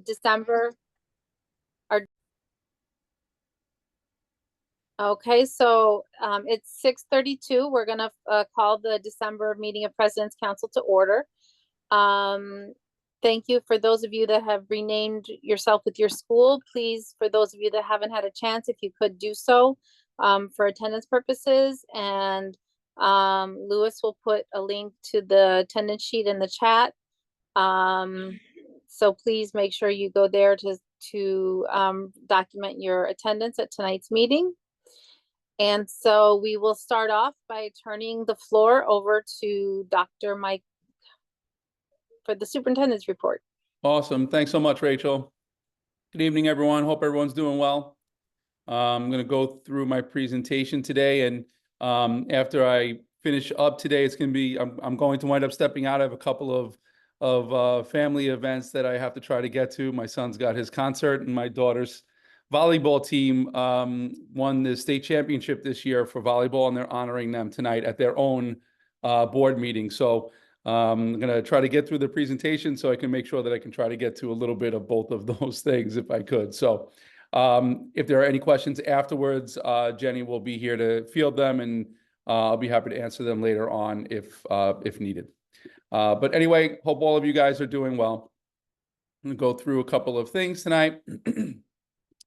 December. Okay, so it's 6:32. We're gonna call the December meeting of President's Council to order. Um, thank you for those of you that have renamed yourself with your school. Please, for those of you that haven't had a chance, if you could do so for attendance purposes. And Lewis will put a link to the attendance sheet in the chat. So please make sure you go there to document your attendance at tonight's meeting. And so we will start off by turning the floor over to Dr. Mike for the superintendent's report. Awesome. Thanks so much, Rachel. Good evening, everyone. Hope everyone's doing well. I'm going to go through my presentation today, and after I finish up today, it's going to be I'm going to wind up stepping out. I have a couple of family events that I have to try to get to. My son's got his concert, and my daughter's volleyball team won the state championship this year for volleyball, and they're honoring them tonight at their own board meeting. So I'm going to try to get through the presentation so I can make sure that I can try to get to a little bit of both of those things if I could. So if there are any questions afterwards, Jenny will be here to field them, and I'll be happy to answer them later on if needed. But anyway, hope all of you guys are doing well. I'm going to go through a couple of things tonight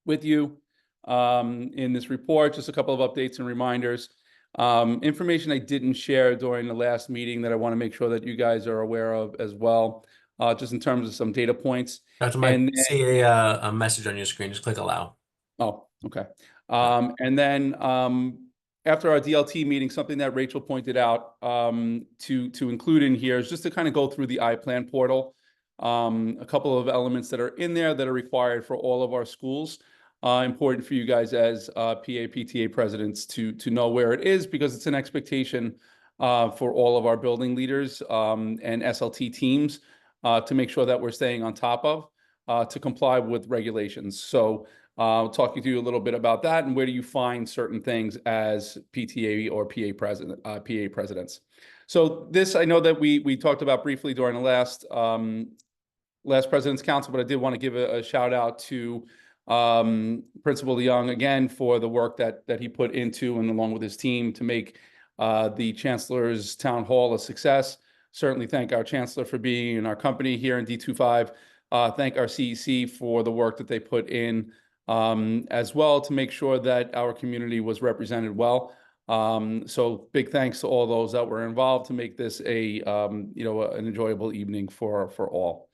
with you in this report, just a couple of updates and reminders. Information I didn't share during the last meeting that I want to make sure that you guys are aware of as well, just in terms of some data points. Dr. Mike, and see a message on your screen. Just click allow. Oh, okay. And then after our DLT meeting, something that Rachel pointed out to include in here is just to kind of go through the iPlan portal. A couple of elements that are in there that are required for all of our schools. Important for you guys as PA, PTA presidents to know where it is, because it's an expectation for all of our building leaders and SLT teams to make sure that we're staying on top of to comply with regulations. So I'll talk you through a little bit about that and where do you find certain things as PTA or PA presidents. So this, I know that we talked about briefly during the last President's Council, but I did want to give a shout out to Principal Young again for the work that he put into and along with his team to make the Chancellor's Town Hall a success. Certainly thank our Chancellor for being in our company here in D25. Thank our CEC for the work that they put in as well to make sure that our community was represented well. So big thanks to all those that were involved to make this a an enjoyable evening for all.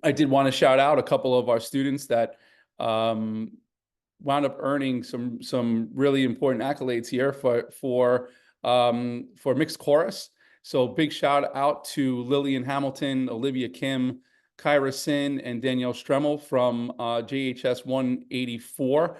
I did want to shout out a couple of our students that wound up earning some really important accolades here for mixed chorus. So big shout out to Lillian Hamilton, Olivia Kim, Kyra Sin, and Danielle Stremmel from JHS 184.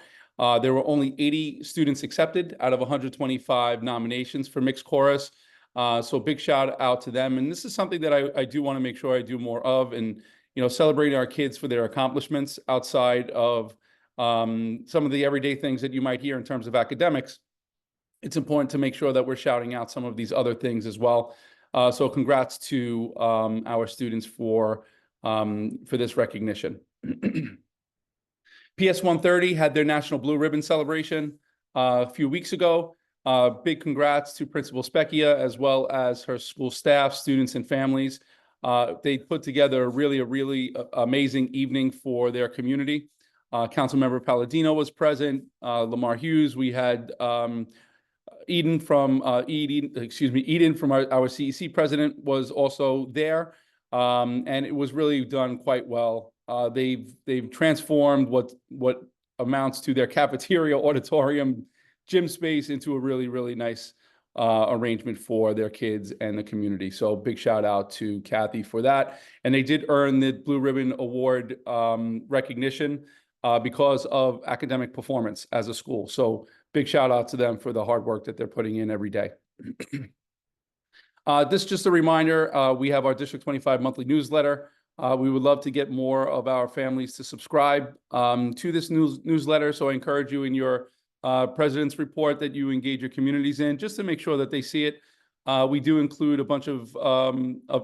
There were only 80 students accepted out of 125 nominations for mixed chorus. So big shout out to them. And this is something that I do want to make sure I do more of, and celebrating our kids for their accomplishments outside of some of the everyday things that you might hear in terms of academics. It's important to make sure that we're shouting out some of these other things as well. So congrats to our students for this recognition. PS 130 had their National Blue Ribbon celebration a few weeks ago. Big congrats to Principal Specchia as well as her school staff, students, and families. They put together a really amazing evening for their community. Councilmember Palladino was present, Lamar Hughes. We had Eden from our CEC president was also there, and it was really done quite well. They've transformed what amounts to their cafeteria, auditorium, gym space into a really nice arrangement for their kids and the community. So big shout out to Kathy for that. And they did earn the Blue Ribbon Award recognition because of academic performance as a school. So big shout out to them for the hard work that they're putting in every day. This is just a reminder, we have our District 25 monthly newsletter. We would love to get more of our families to subscribe to this newsletter. So I encourage you in your President's report that you engage your communities in, just to make sure that they see it. We do include a bunch of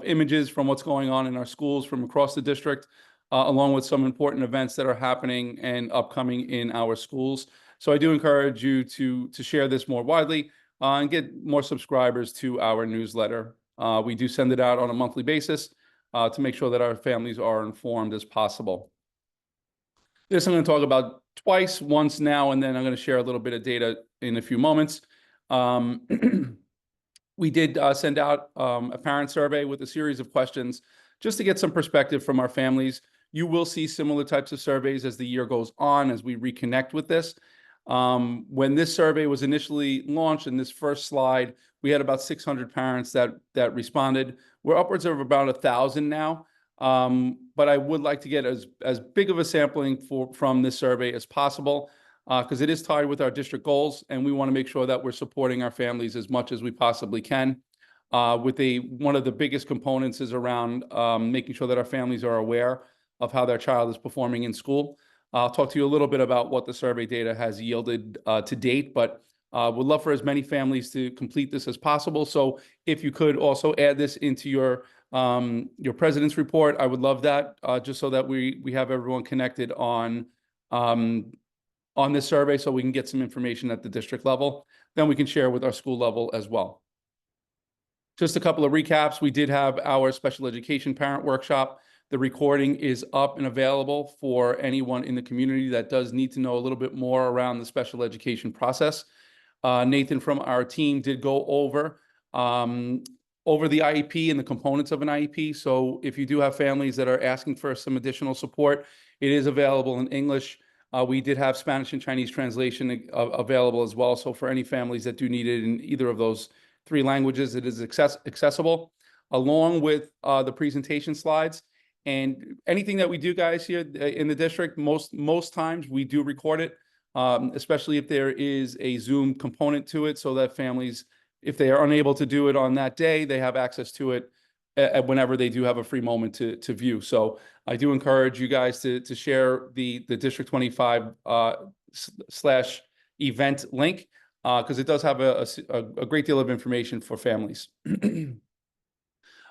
images from what's going on in our schools from across the district, along with some important events that are happening and upcoming in our schools. So I do encourage you to share this more widely and get more subscribers to our newsletter. We do send it out on a monthly basis to make sure that our families are informed as possible. This I'm going to talk about twice, once now, and then I'm going to share a little bit of data in a few moments. We did send out a parent survey with a series of questions just to get some perspective from our families. You will see similar types of surveys as the year goes on, as we reconnect with this. When this survey was initially launched, in this first slide, we had about 600 parents that responded. We're upwards of about 1,000 now. But I would like to get as big of a sampling from this survey as possible, because it is tied with our district goals, and we want to make sure that we're supporting our families as much as we possibly can. One of the biggest components is around making sure that our families are aware of how their child is performing in school. I'll talk to you a little bit about what the survey data has yielded to date, but would love for as many families to complete this as possible. So if you could also add this into your president's report, I would love that, just so that we have everyone connected on this survey, so we can get some information at the district level. Then we can share with our school level as well. Just a couple of recaps. We did have our special education parent workshop. The recording is up and available for anyone in the community that does need to know a little bit more around the special education process. Nathan from our team did go over the IEP and the components of an IEP. So if you do have families that are asking for some additional support, it is available in English. We did have Spanish and Chinese translation available as well. So for any families that do need it in either of those 3 languages, it is accessible, along with the presentation slides. And anything that we do, guys, here in the district, most times we do record it, especially if there is a Zoom component to it, so that families, if they are unable to do it on that day, they have access to it whenever they do have a free moment to view. So I do encourage you guys to share the District 25 / event link, because it does have a great deal of information for families.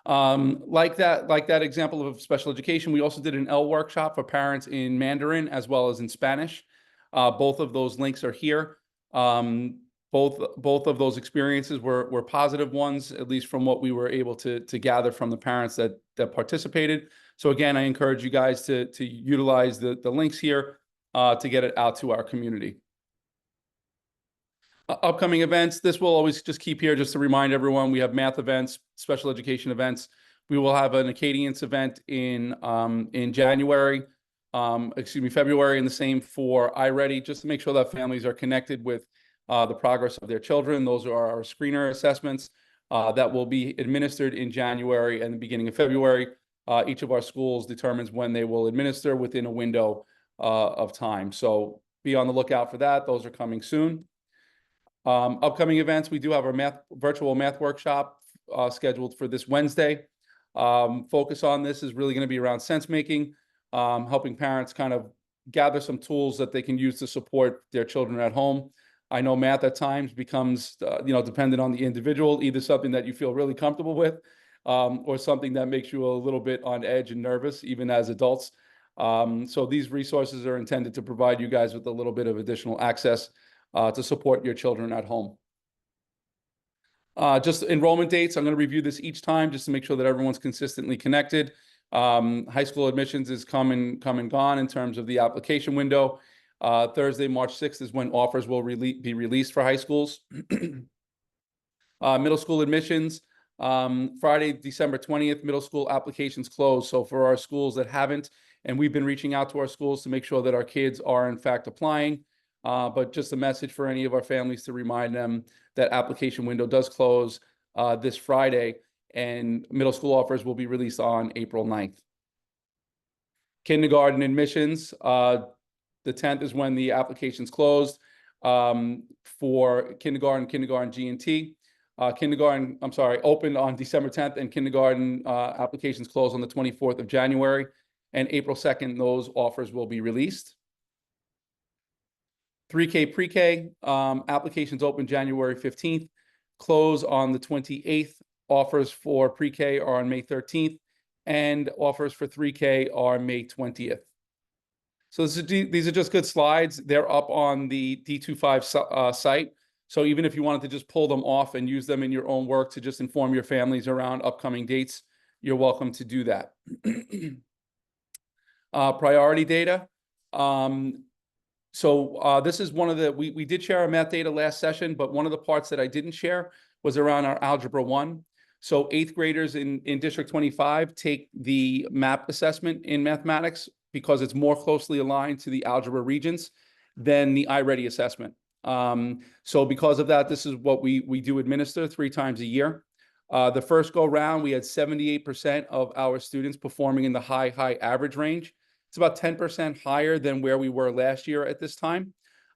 Like that example of special education, we also did an L workshop for parents in Mandarin as well as in Spanish. Both of those links are here. Both of those experiences were positive ones, at least from what we were able to gather from the parents that participated. So again, I encourage you guys to utilize the links here to get it out to our community. Upcoming events, this will always just keep here just to remind everyone, we have math events, special education events. We will have an Acadience event in February, and the same for iReady, just to make sure that families are connected with the progress of their children. Those are our screener assessments that will be administered in January and the beginning of February. Each of our schools determines when they will administer within a window of time. So be on the lookout for that. Those are coming soon. Upcoming events, we do have our virtual math workshop scheduled for this Wednesday. Focus on this is really going to be around sense making, helping parents kind of gather some tools that they can use to support their children at home. I know math at times becomes, dependent on the individual, either something that you feel really comfortable with, or something that makes you a little bit on edge and nervous, even as adults. So these resources are intended to provide you guys with a little bit of additional access to support your children at home. Just enrollment dates, I'm going to review this each time just to make sure that everyone's consistently connected. High school admissions is come and gone in terms of the application window. Thursday, March 6th is when offers will be released for high schools. Middle school admissions, Friday, December 20th, middle school applications close. So for our schools that haven't, and we've been reaching out to our schools to make sure that our kids are in fact applying, but just a message for any of our families to remind them that application window does close this Friday, and middle school offers will be released on April 9th. Kindergarten admissions, the 10th is when the applications closed for kindergarten G&T. Opened on December 10th, and kindergarten applications closed on the 24th of January, and April 2nd, those offers will be released. 3K pre-K applications open January 15th. close on the 28th. Offers for pre-K are on May 13th, and offers for 3K are May 20th. So these are just good slides. They're up on the D25 site. So even if you wanted to just pull them off and use them in your own work to just inform your families around upcoming dates, you're welcome to do that. Priority data. This is one of the, we did share our math data last session, but one of the parts that I didn't share was around our Algebra 1. So 8th graders in District 25 take the MAP assessment in mathematics because it's more closely aligned to the algebra regions than the iReady assessment. So because of that, this is what we do administer 3 times a year. The first go round, we had 78% of our students performing in the high average range. It's about 10% higher than where we were last year at this time.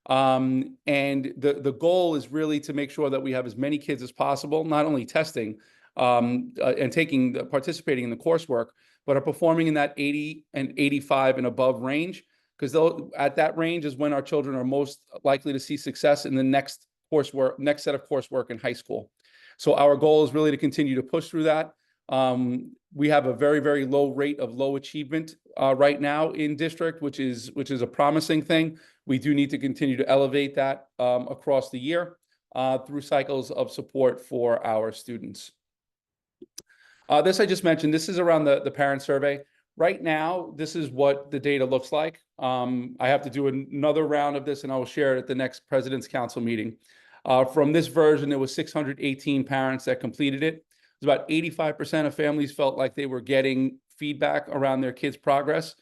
And the goal is really to make sure that we have as many kids as possible, not only testing and participating in the coursework, but are performing in that 80 and 85 and above range, because at that range is when our children are most likely to see success in the next set of coursework in high school. So our goal is really to continue to push through that. We have a very, very low rate of low achievement right now in district, which is a promising thing. We do need to continue to elevate that across the year through cycles of support for our students. This I just mentioned, this is around the parent survey. Right now, this is what the data looks like. I have to do another round of this and I will share it at the next President's Council meeting. From this version, there was 618 parents that completed it. It was about 85% of families felt like they were getting feedback around their kids' progress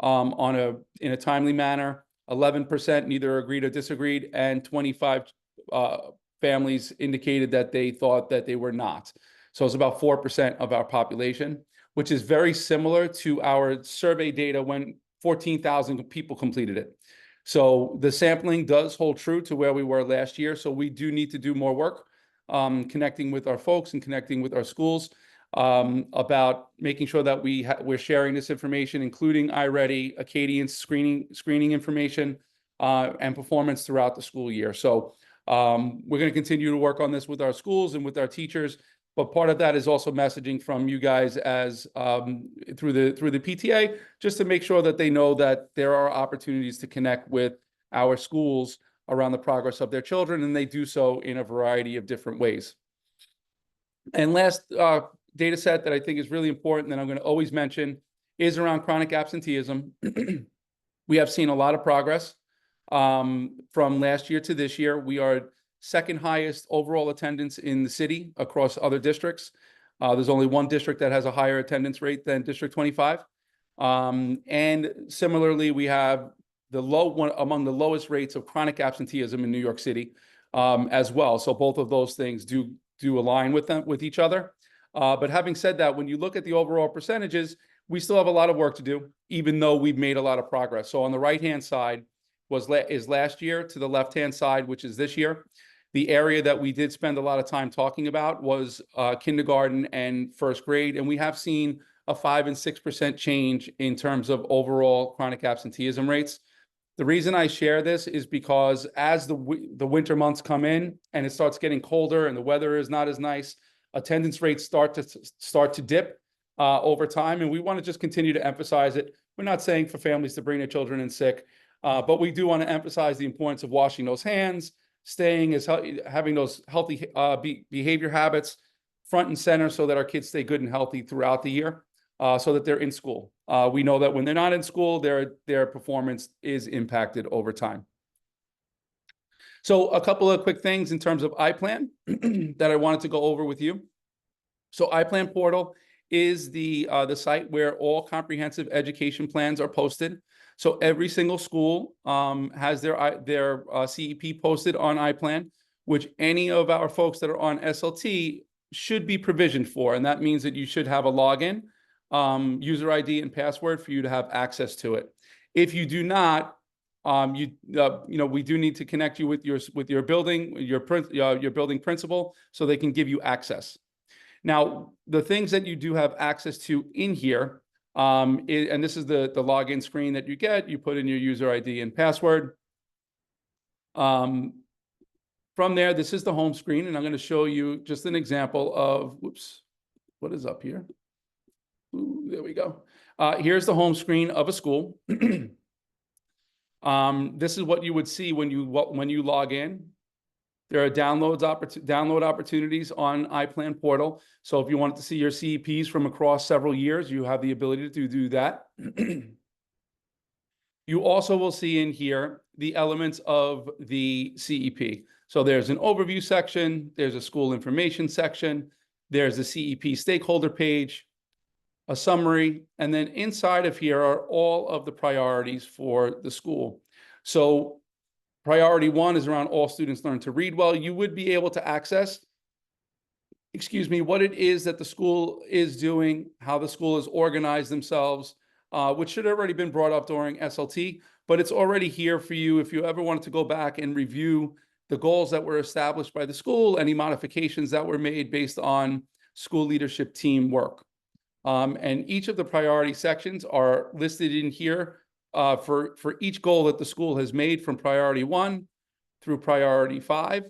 in a timely manner. 11% neither agreed or disagreed, and 25 families indicated that they thought that they were not. So it's about 4% of our population, which is very similar to our survey data when 14,000 people completed it. So the sampling does hold true to where we were last year. So we do need to do more work connecting with our folks and connecting with our schools about making sure that we're sharing this information, including iReady, Acadian screening information, and performance throughout the school year. So we're going to continue to work on this with our schools and with our teachers. But part of that is also messaging from you guys as through the PTA, just to make sure that they know that there are opportunities to connect with our schools around the progress of their children, and they do so in a variety of different ways. And last data set that I think is really important that I'm going to always mention is around chronic absenteeism. We have seen a lot of progress from last year to this year. We are second highest overall attendance in the city across other districts. There's only one district that has a higher attendance rate than District 25. And similarly, we have among the lowest rates of chronic absenteeism in New York City as well. So both of those things do align with each other. But having said that, when you look at the overall percentages, we still have a lot of work to do, even though we've made a lot of progress. So on the right-hand side is last year, to the left-hand side, which is this year. The area that we did spend a lot of time talking about was kindergarten and first grade, and we have seen a 5 and 6% change in terms of overall chronic absenteeism rates. The reason I share this is because as the winter months come in and it starts getting colder and the weather is not as nice, attendance rates start to dip over time, and we want to just continue to emphasize it. We're not saying for families to bring their children in sick, but we do want to emphasize the importance of washing those hands, having those healthy behavior habits front and center so that our kids stay good and healthy throughout the year, so that they're in school. We know that when they're not in school, their performance is impacted over time. So a couple of quick things in terms of iPlan that I wanted to go over with you. So iPlan portal is the site where all comprehensive education plans are posted. So every single school has their CEP posted on iPlan, which any of our folks that are on SLT should be provisioned for. And that means that you should have a login, user ID and password for you to have access to it. If you do not, we do need to connect you with your building principal so they can give you access. Now, the things that you do have access to in here, and this is the login screen that you get. You put in your user ID and password. From from there, this is the home screen, and I'm going to show you just an example of, whoops, what is up here? Ooh, there we go. Here's the home screen of a school. This is what you would see when you log in. There are download opportunities on iPlan portal. So if you wanted to see your CEPs from across several years, you have the ability to do that. You also will see in here the elements of the CEP. So there's an overview section, there's a school information section, there's a CEP stakeholder page, a summary, and then inside of here are all of the priorities for the school. So priority 1 is around all students learn to read well. You would be able to access, what it is that the school is doing, how the school has organized themselves, which should have already been brought up during SLT, but it's already here for you if you ever wanted to go back and review the goals that were established by the school, any modifications that were made based on school leadership team work. And each of the priority sections are listed in here for each goal that the school has made from priority 1 through priority 5.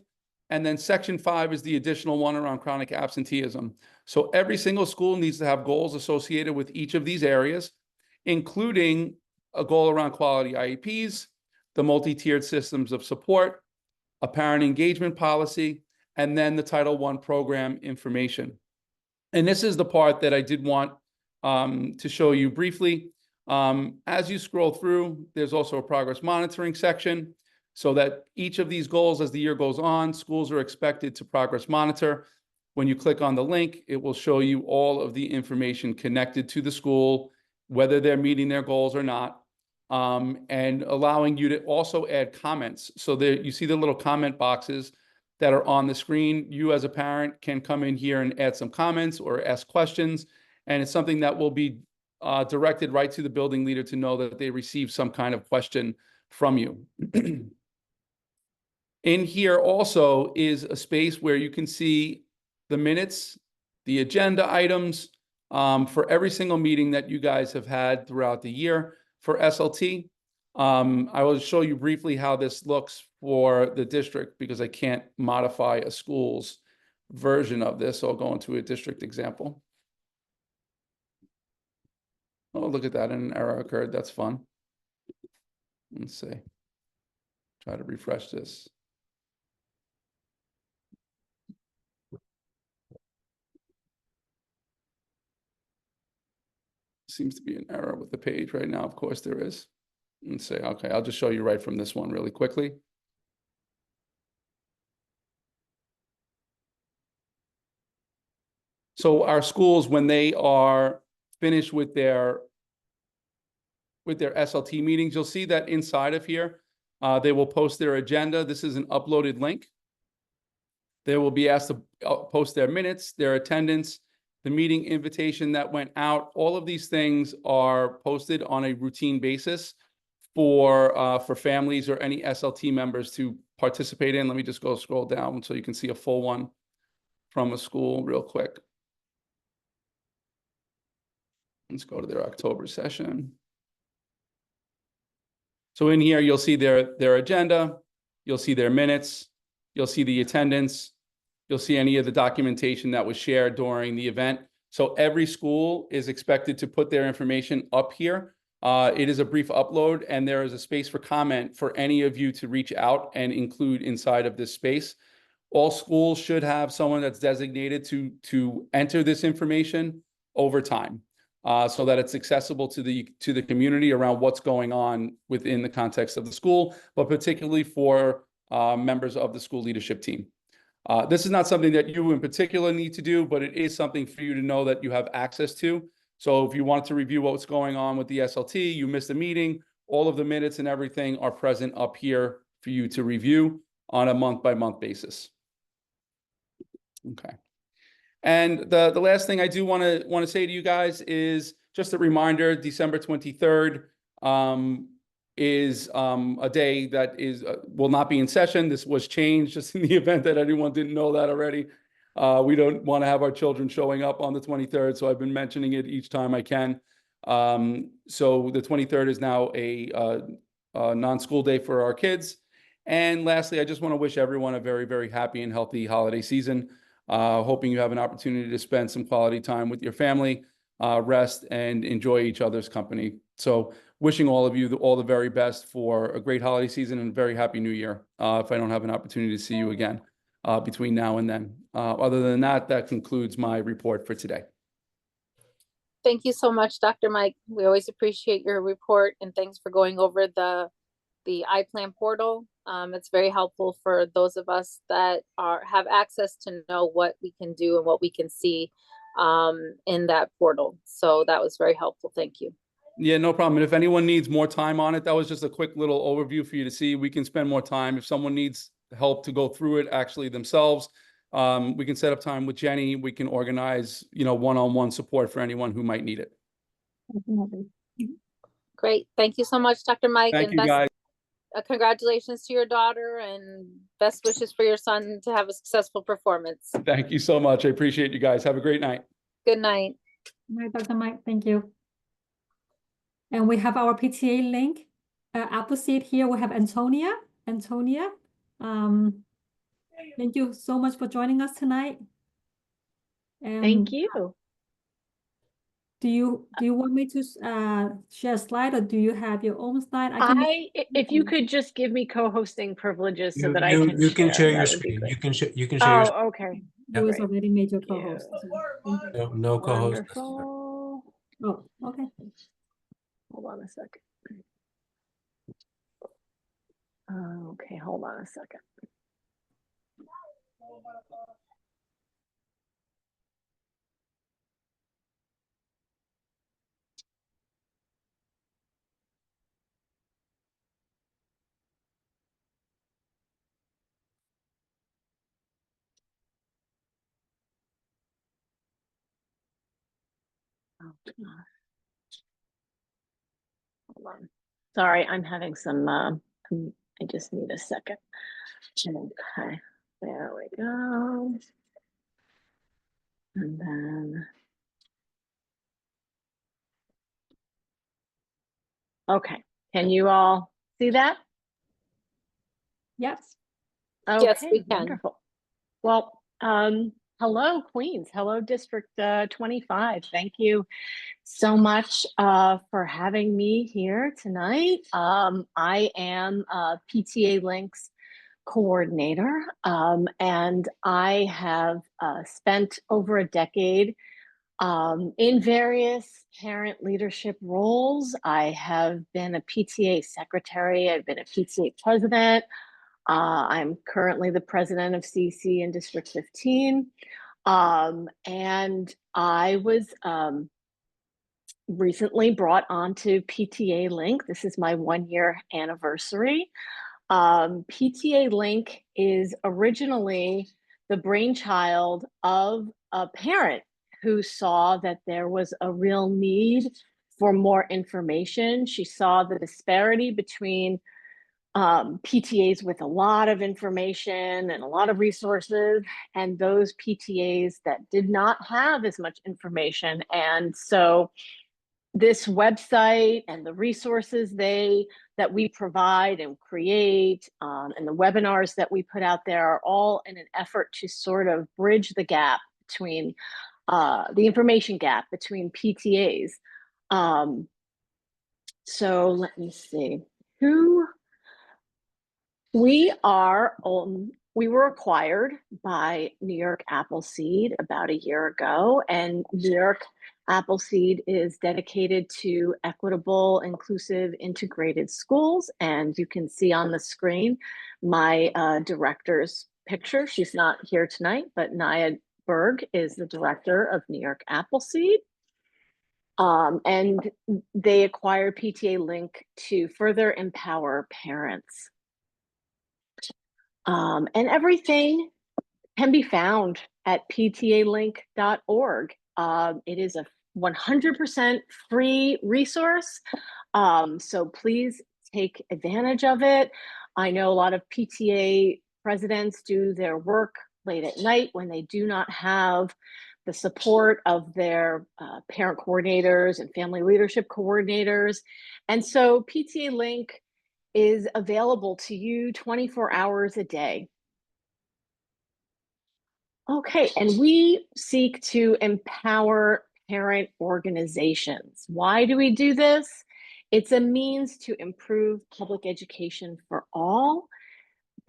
And then section 5 is the additional one around chronic absenteeism. So every single school needs to have goals associated with each of these areas, including a goal around quality IEPs, the multi-tiered systems of support, a parent engagement policy, and then the Title I program information. And this is the part that I did want to show you briefly. As you scroll through, there's also a progress monitoring section so that each of these goals, as the year goes on, schools are expected to progress monitor. When you click on the link, it will show you all of the information connected to the school, whether they're meeting their goals or not, and allowing you to also add comments. So there, you see the little comment boxes that are on the screen. You as a parent can come in here and add some comments or ask questions, and it's something that will be directed right to the building leader to know that they received some kind of question from you. In here also is a space where you can see the minutes, the agenda items for every single meeting that you guys have had throughout the year for SLT. I will show you briefly how this looks for the district because I can't modify a school's version of this. So I'll go into a district example. Oh, look at that, an error occurred. That's fun. Let's see. Try to refresh this. Seems to be an error with the page right now. Of course there is. Let's see. Okay, I'll just show you right from this one really quickly. So our schools, when they are finished with their SLT meetings, you'll see that inside of here, they will post their agenda. This is an uploaded link. They will be asked to post their minutes, their attendance, the meeting invitation that went out. All of these things are posted on a routine basis for families or any SLT members to participate in. Let me just go scroll down so you can see a full one from a school real quick. Let's go to their October session. So in here, you'll see their agenda, you'll see their minutes, you'll see the attendance, you'll see any of the documentation that was shared during the event. So every school is expected to put their information up here. It is a brief upload, and there is a space for comment for any of you to reach out and include inside of this space. All schools should have someone that's designated to enter this information over time, so that it's accessible to the community around what's going on within the context of the school, but particularly for members of the school leadership team. This is not something that you in particular need to do, but it is something for you to know that you have access to. So if you want to review what's going on with the SLT, you missed a meeting, all of the minutes and everything are present up here for you to review on a month-by-month basis. Okay. And the last thing I do want to say to you guys is just a reminder, December 23rd is a day that will not be in session. This was changed just in the event that anyone didn't know that already. We don't want to have our children showing up on the 23rd, so I've been mentioning it each time I can. So the 23rd is now a non-school day for our kids. And lastly, I just want to wish everyone a very, very happy and healthy holiday season. Hoping you have an opportunity to spend some quality time with your family, rest, and enjoy each other's company. So wishing all of you all the very best for a great holiday season and a very happy new year, if I don't have an opportunity to see you again between now and then. Other than that, that concludes my report for today. Thank you so much, Dr. Mike. We always appreciate your report, and thanks for going over the iPlan portal. It's very helpful for those of us that have access to know what we can do and what we can see in that portal. So that was very helpful. Thank you. Yeah, no problem. And if anyone needs more time on it, that was just a quick little overview for you to see. We can spend more time. If someone needs help to go through it actually themselves, we can set up time with Jenny. We can organize, one-on-one support for anyone who might need it. Great. Thank you so much, Dr. Mike. Thank and you, guys. Congratulations to your daughter, and best wishes for your son to have a successful performance. Thank you so much. I appreciate you guys. Have a great night. Good night. Good night, Dr. Mike. Thank you. And we have our PTA link. Appleseed here. We have Antonia. Antonia, thank you so much for joining us tonight. Thank you. Do you want me to share a slide, or do you have your own slide? If you could just give me co-hosting privileges so that You can share your that would be screen. great. You can share your screen. Okay. You was Great. already made your co-host. No co-host necessary. Wonderful. Oh, okay. Hold on a second. Okay, hold on a second. Oh, gosh. Hold on. Sorry, I'm having some, I just need a second. Okay, there we go. And then, okay, can you all see that? Yes. Okay, Yes, we can. wonderful. Well, hello, Queens. Hello, District 25. Thank you so much for having me here tonight. I am PTA Links coordinator, and I have spent over a decade in various parent leadership roles. I have been a PTA secretary. I've been a PTA president. I'm currently the president of CC in District 15. And I was recently brought onto PTA Link. This is my 1-year anniversary. PTA Link is originally the brainchild of a parent who saw that there was a real need for more information. She saw the disparity between PTAs with a lot of information and a lot of resources, and those PTAs that did not have as much information. And so this website and the resources that we provide and create, and the webinars that we put out there are all in an effort to sort of bridge the gap between the information gap between PTAs. So let me see who we are. We were acquired by New York Appleseed about a year ago, and New York Appleseed is dedicated to equitable, inclusive, integrated schools. And you can see on the screen my director's picture. She's not here tonight, but Naya Berg is the director of New York Appleseed. And they acquired PTA Link to further empower parents. And everything can be found at ptalink.org. It is a 100% free resource, so please take advantage of it. I know a lot of PTA presidents do their work late at night when they do not have the support of their parent coordinators and family leadership coordinators. And so PTA Link is available to you 24 hours a day. Okay, and we seek to empower parent organizations. Why do we do this? It's a means to improve public education for all.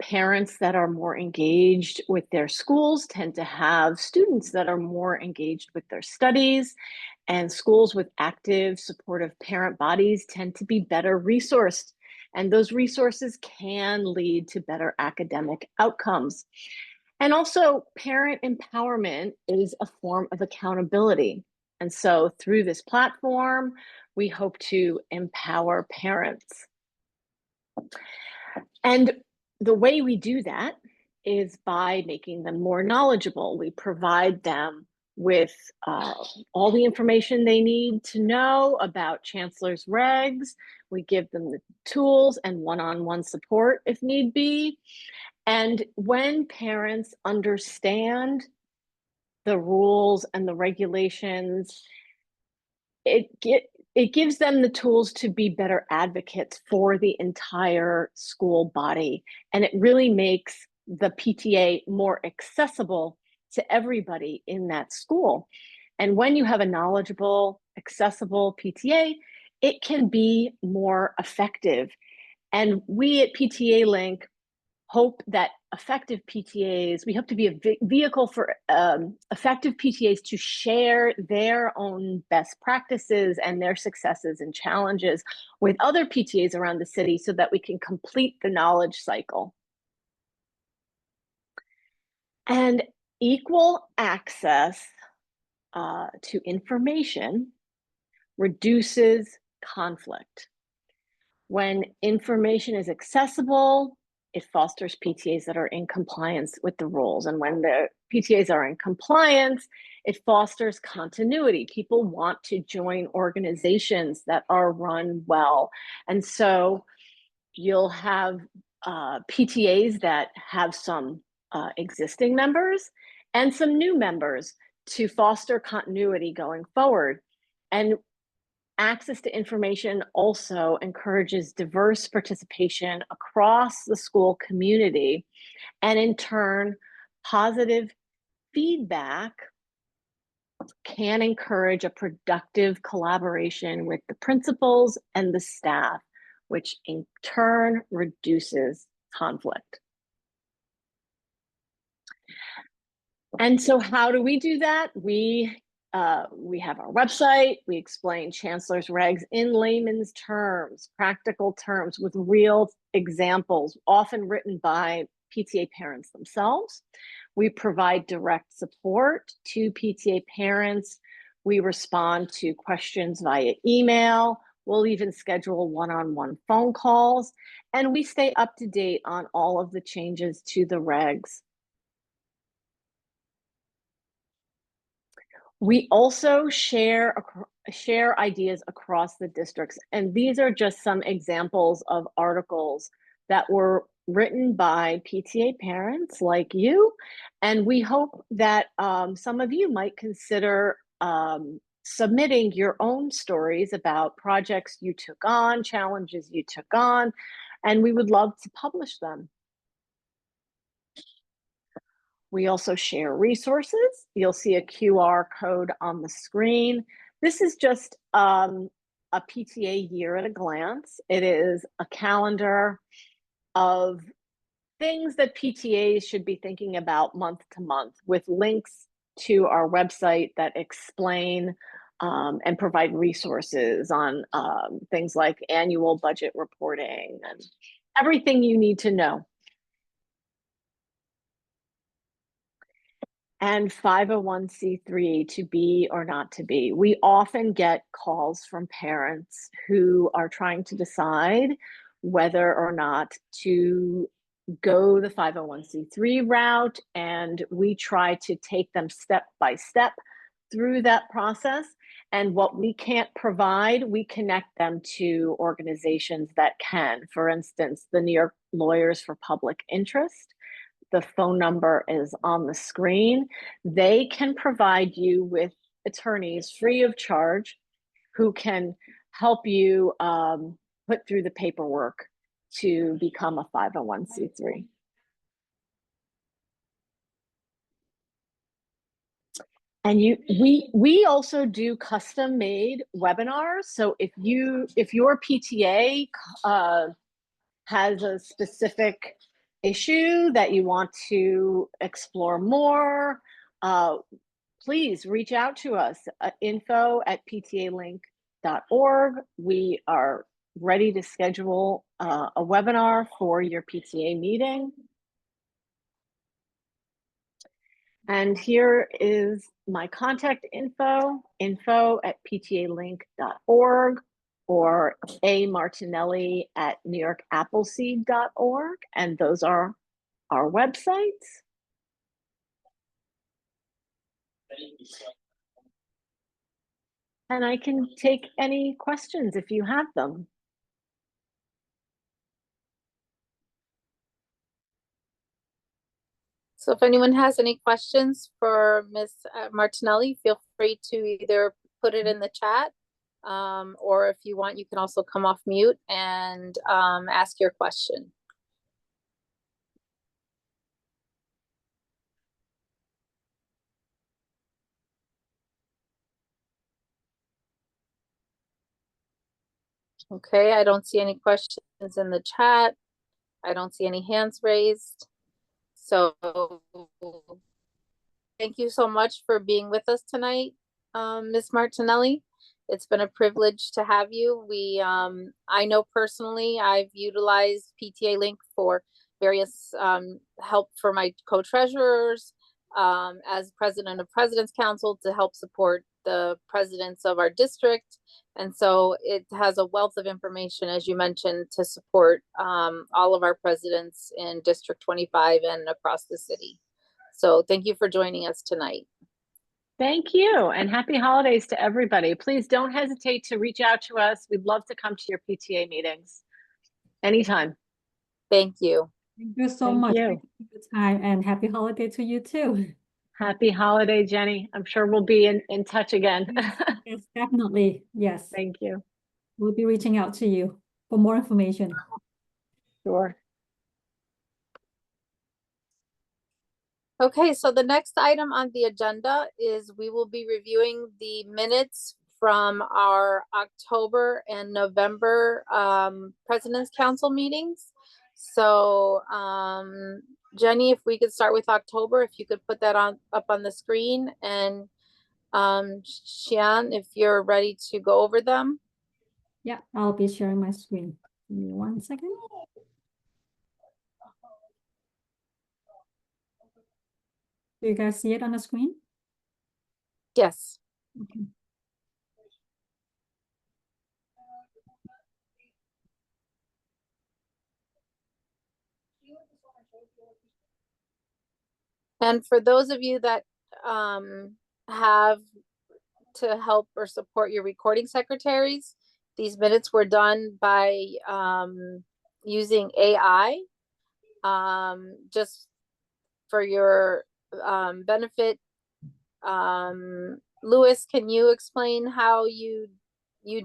Parents that are more engaged with their schools tend to have students that are more engaged with their studies, and schools with active, supportive parent bodies tend to be better resourced, and those resources can lead to better academic outcomes. And also, parent empowerment is a form of accountability. And so through this platform, we hope to empower parents. And the way we do that is by making them more knowledgeable. We provide them with all the information they need to know about Chancellor's regs. We give them the tools and one-on-one support if need be. And when parents understand the rules and the regulations, it gives them the tools to be better advocates for the entire school body. And it really makes the PTA more accessible to everybody in that school. And when you have a knowledgeable, accessible PTA, it can be more effective. And we at PTA Link hope that effective PTAs, we hope to be a vehicle for effective PTAs to share their own best practices and their successes and challenges with other PTAs around the city so that we can complete the knowledge cycle. And equal access to information reduces conflict. When information is accessible, it fosters PTAs that are in compliance with the rules. And when the PTAs are in compliance, it fosters continuity. People want to join organizations that are run well. And so you'll have PTAs that have some existing members and some new members to foster continuity going forward. And access to information also encourages diverse participation across the school community, and in turn, positive feedback can encourage a productive collaboration with the principals and the staff, which in turn reduces conflict. And so how do we do that? We have our website. We explain Chancellor's regs in layman's terms, practical terms with real examples, often written by PTA parents themselves. We provide direct support to PTA parents. We respond to questions via email. We'll even schedule one-on-one phone calls, and we stay up to date on all of the changes to the regs. We also share ideas across the districts, and these are just some examples of articles that were written by PTA parents like you, and we hope that some of you might consider submitting your own stories about projects you took on, challenges you took on, and we would love to publish them. We also share resources. You'll see a QR code on the screen. This is just a PTA year at a glance. It is a calendar of things that PTAs should be thinking about month to month, with links to our website that explain and provide resources on things like annual budget reporting and everything you need to know. And 501c3, to be or not to be. We often get calls from parents who are trying to decide whether or not to go the 501c3 route, and we try to take them step by step through that process. And what we can't provide, we connect them to organizations that can. For instance, the New York Lawyers for Public Interest. The phone number is on the screen. They can provide you with attorneys free of charge who can help you put through the paperwork to become a 501c3. And we also do custom made webinars. So if your PTA has a specific issue that you want to explore more, please reach out to us at info@ptalink.org. We are ready to schedule a webinar for your PTA meeting. And here is my contact info@ptalink.org, or amartinelli@newyorkappleseed.org. And those are our websites. And I can take any questions if you have them. So if anyone has any questions for Ms. Martinelli, feel free to either put it in the chat, or if you want, you can also come off mute and ask your question. Okay, I don't see any questions in the chat. I don't see any hands raised. So thank you so much for being with us tonight, Ms. Martinelli. It's been a privilege to have you. I know personally I've utilized PTA Link for various help for my co-treasurers, as president of President's Council to help support the presidents of our district. And so it has a wealth of information, as you mentioned, to support all of our presidents in District 25 and across the city. So thank you for joining us tonight. Thank you, and happy holidays to everybody. Please don't hesitate to reach out to us. We'd love to come to your PTA meetings anytime. Thank you. Thank you so Thank much. you. Thank you for your time, and happy holiday to you too. Happy holiday, Jenny. I'm sure we'll be in touch again. Yes, definitely. Yes. Thank you. We'll be reaching out to you for more information. Sure. Okay, so the next item on the agenda is we will be reviewing the minutes from our October and November President's Council meetings. So Jenny, if we could start with October, if you could put that up on the screen, and Xian, if you're ready to go over them. Yeah, I'll be sharing my screen. Give me 1 second. Do you guys see it on the screen? Yes. Okay. And for those of you that have to help or support your recording secretaries, these minutes were done by using AI. Just for your benefit, Louis, can you explain how you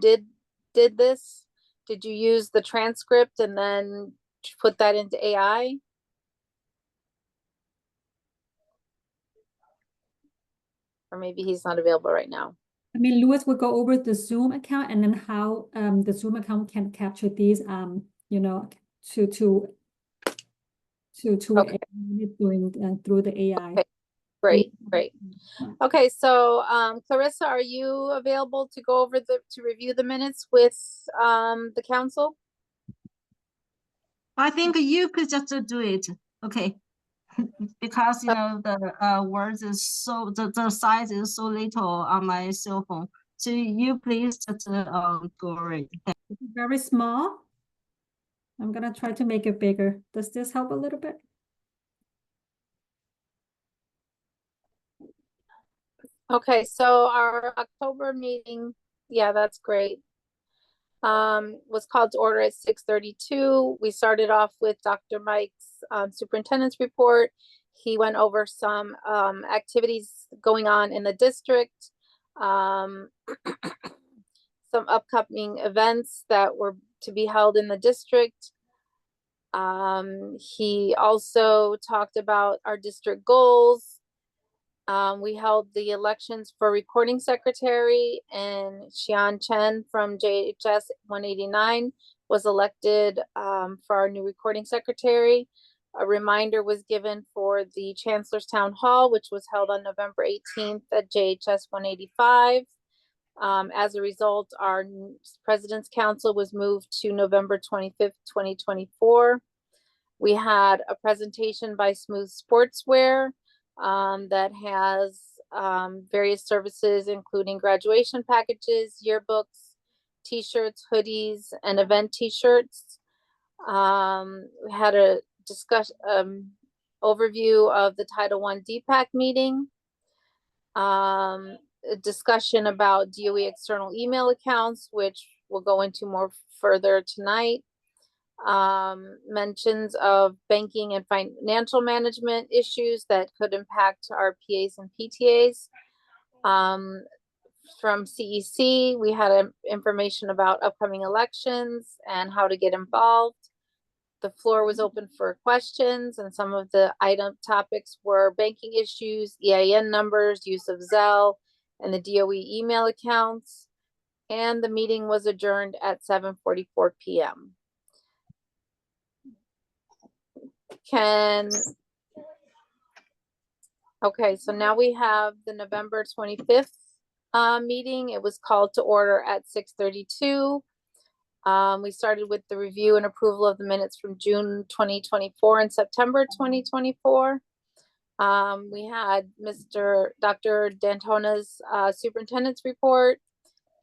did this? Did you use the transcript and then put that into AI? Or maybe he's not available right now. I mean, Louis will go over the Zoom account and then how the Zoom account can capture these you know, to Okay. doing through the AI. Okay. Great. Okay, so Clarissa, are you available to go over to review the minutes with the council? I think you could just do it, okay? Because you know the words is so the size is so little on my cell phone. So you please just go over it. It's very small. I'm gonna try to make it bigger. Does this help a little bit? Okay, so our October meeting, yeah, that's great. Was called to order at 6:32. We started off with Dr. Mike's superintendent's report. He went over some activities going on in the district, some upcoming events that were to be held in the district. He also talked about our district goals. We held the elections for recording secretary, and Xian Chen from JHS 189 was elected for our new recording secretary. A reminder was given for the Chancellor's Town Hall, which was held on November 18th at JHS 185. As a result, our President's Council was moved to November 25th, 2024. We had a presentation by Smooth Sportswear that has various services, including graduation packages, yearbooks, t-shirts, hoodies, and event t-shirts. We had a overview of the Title I DPAC meeting. A discussion about DOE external email accounts, which we'll go into more further tonight. Mentions of banking and financial management issues that could impact our PAs and PTAs. From CEC, we had information about upcoming elections and how to get involved. The floor was open for questions, and some of the item topics were banking issues, EIN numbers, use of Zelle, and the DOE email accounts. And the meeting was adjourned at 7:44 p.m. Okay, so now we have the November 25th meeting. It was called to order at 6:32. We started with the review and approval of the minutes from June 2024 and September 2024. We had Dr. Dantona's superintendent's report,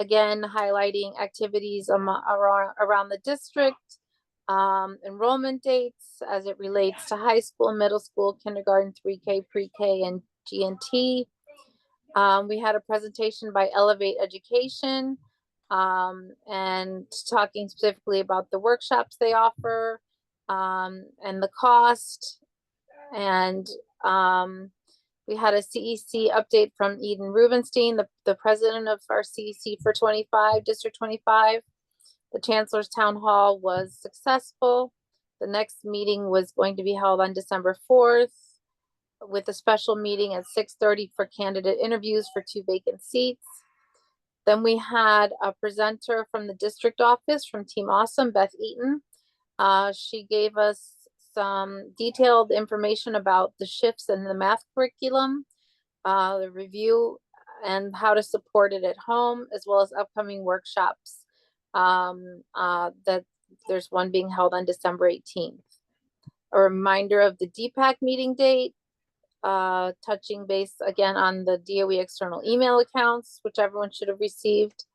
again highlighting activities around the district, enrollment dates as it relates to high school, middle school, kindergarten, 3K, pre-K, and G&T. We had a presentation by Elevate Education, and talking specifically about the workshops they offer, and the cost. And we had a CEC update from Eden Rubenstein, the president of our CEC for District 25. The Chancellor's Town Hall was successful. The next meeting was going to be held on December 4th with a special meeting at 6:30 for candidate interviews for 2 vacant seats. Then we had a presenter from the district office from Team Awesome, Beth Eaton. She gave us some detailed information about the shifts in the math curriculum, the review, and how to support it at home, as well as upcoming workshops. That there's one being held on December 18th. A reminder of the DPAC meeting date, touching base again on the DOE external email accounts, which everyone should have received,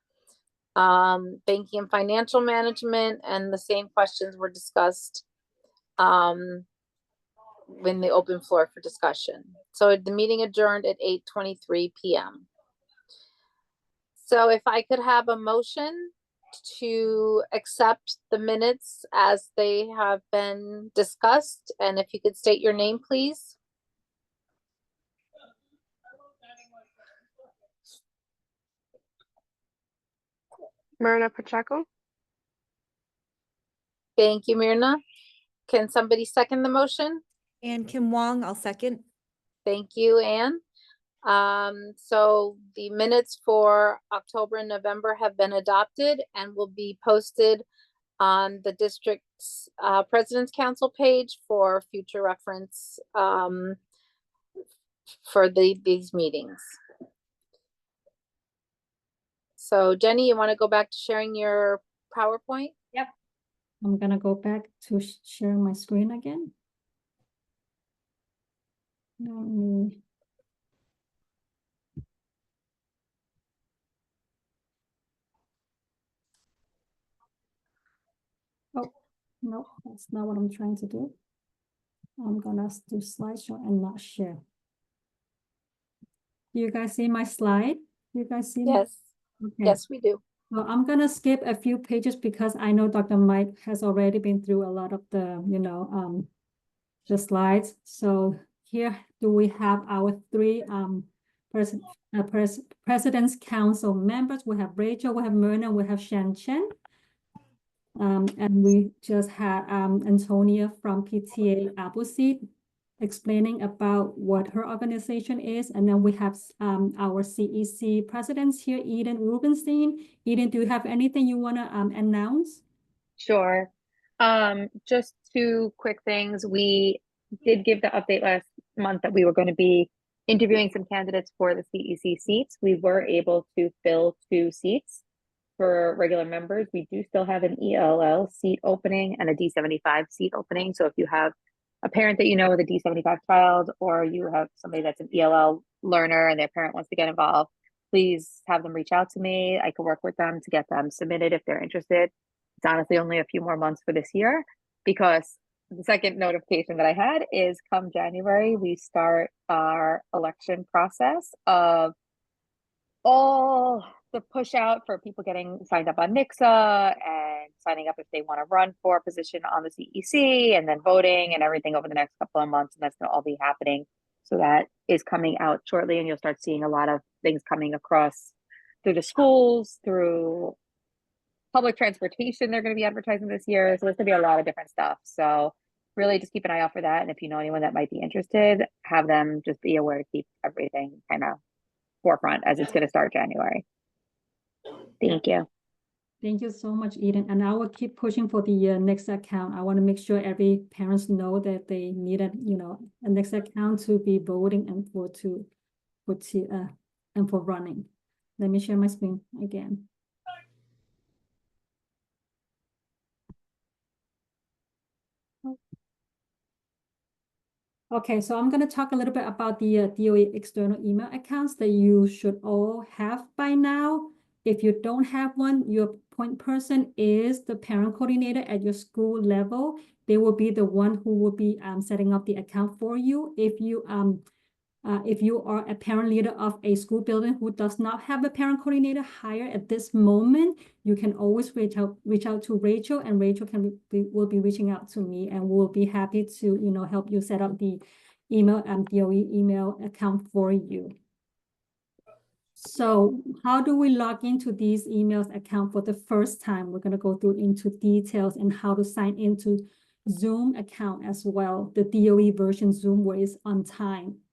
banking and financial management, and the same questions were discussed in the open floor for discussion. So the meeting adjourned at 8:23 p.m. So if I could have a motion to accept the minutes as they have been discussed, and if you could state your name, please. Myrna Pacheco. Thank you, Myrna. Can somebody second the motion? And Kim Wong, I'll second. Thank you, Anne. So the minutes for October and November have been adopted and will be posted on the district's President's Council page for future reference for these meetings. So Jenny, you want to go back to sharing your PowerPoint? Yep. I'm gonna go back to share my screen again. Let me. Oh, no, that's not what I'm trying to do. I'm gonna do slideshow and not share. Do you guys see my slide? Do you guys see? Yes. Okay. Yes, we do. Well, I'm gonna skip a few pages because I know Dr. Mike has already been through a lot of the, the slides. So here do we have our 3 President's Council members. We have Rachel, we have Myrna, we have Shan Chen. And we just had Antonia from PTA Appleseed explaining about what her organization is. And then we have our CEC presidents here, Eden Rubenstein. Eden, do you have anything you want to announce? Sure. Just two quick things. We did give the update last month that we were going to be interviewing some candidates for the CEC seats. We were able to fill 2 seats for regular members. We do still have an ELL seat opening and a D75 seat opening. So if you have a parent that you know with a D75 child, or you have somebody that's an ELL learner and their parent wants to get involved, please have them reach out to me. I can work with them to get them submitted if they're interested. It's honestly only a few more months for this year, because the second notification that I had is come January, we start our election process of all the push out for people getting signed up on NICSA and signing up if they want to run for a position on the CEC, and then voting and everything over the next couple of months. And that's going to all be happening. So that is coming out shortly, and you'll start seeing a lot of things coming across through the schools, through public transportation. They're going to be advertising this year. So there's going to be a lot of different stuff. So really just keep an eye out for that. And if you know anyone that might be interested, have them just be aware to keep everything kind of forefront as it's going to start January. Thank you. Thank you so much, Eden. And I will keep pushing for the next account. I want to make sure every parents know that they need a next account to be voting and for running. Let me share my screen again. Okay, so I'm going to talk a little bit about the DOE external email accounts that you should all have by now. If you don't have one, your point person is the parent coordinator at your school level. They will be the one who will be setting up the account for you. If you are a parent leader of a school building who does not have a parent coordinator hired at this moment, you can always reach out to Rachel, and Rachel will be reaching out to me, and we'll be happy to help you set up the email DOE email account for you. So how do we log into these emails account for the first time? We're going to go through into details and how to sign into Zoom account as well, the DOE version Zoom where it's on time.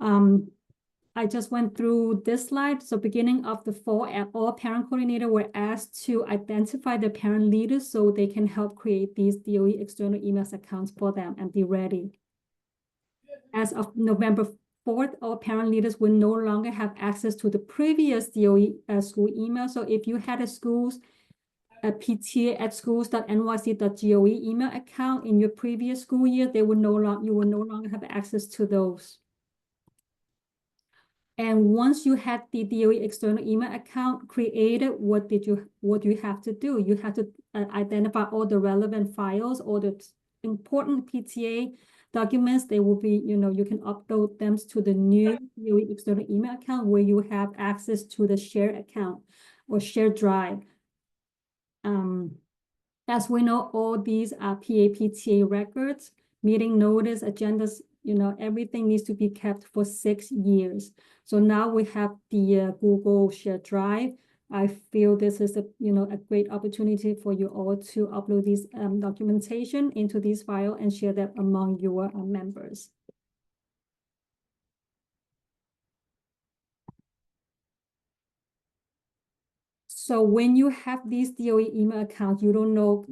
I just went through this slide. So beginning of the fall, all parent coordinator were asked to identify the parent leaders so they can help create these DOE external emails accounts for them and be ready. As of November 4th, all parent leaders will no longer have access to the previous DOE school email. So if you had a PTA@schools.nyc.gov email account in your previous school year, you will no longer have access to those. And once you had the DOE external email account created, what you have to do? You have to identify all the relevant files, all the important PTA documents. They will be, you can upload them to the new DOE external email account where you have access to the shared account or shared drive. As we know, all these are PTA records, meeting notice, agendas, everything needs to be kept for 6 years. So now we have the Google Shared Drive. I feel this is a great opportunity for you all to upload this documentation into this file and share that among your members. So when you have these DOE email accounts, you don't know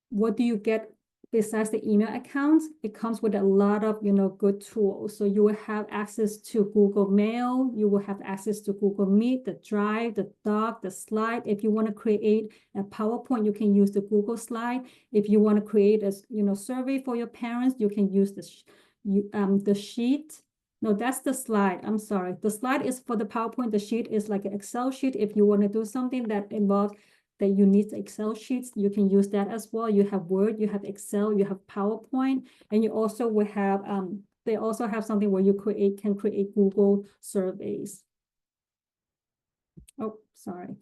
what do you get besides the email accounts? It comes with a lot of good tools. So you will have access to Google Mail, you will have access to Google Meet, the Drive, the Doc, the Slide. If you want to create a PowerPoint, you can use the Google Slide. If you want to create a survey for your parents, you can use the sheet. No, that's the slide. I'm sorry. The slide is for the PowerPoint. The sheet is like an Excel sheet. If you want to do something that involves that you need Excel sheets, you can use that as well. You have Word, you have Excel, you have PowerPoint, and you also will have, they also have something where you can create Google surveys. Oh, sorry.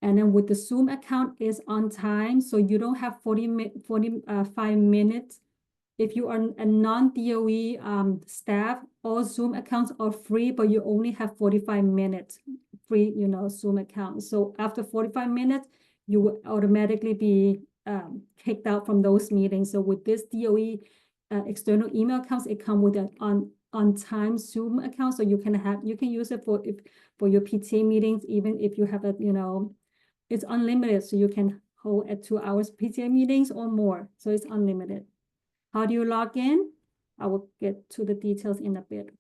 And then with the Zoom account is on time, so you don't have 45 minutes If you are a non-DOE staff, all Zoom accounts are free, but you only have 45 minutes free, Zoom account. So after 45 minutes, you will automatically be kicked out from those meetings. So with this DOE external email accounts, it comes with an on-time Zoom account, so you can use it for your PTA meetings, even if you have it's unlimited, so you can hold at 2 hours PTA meetings or more. So it's unlimited. How do you log in? I will get to the details in a bit.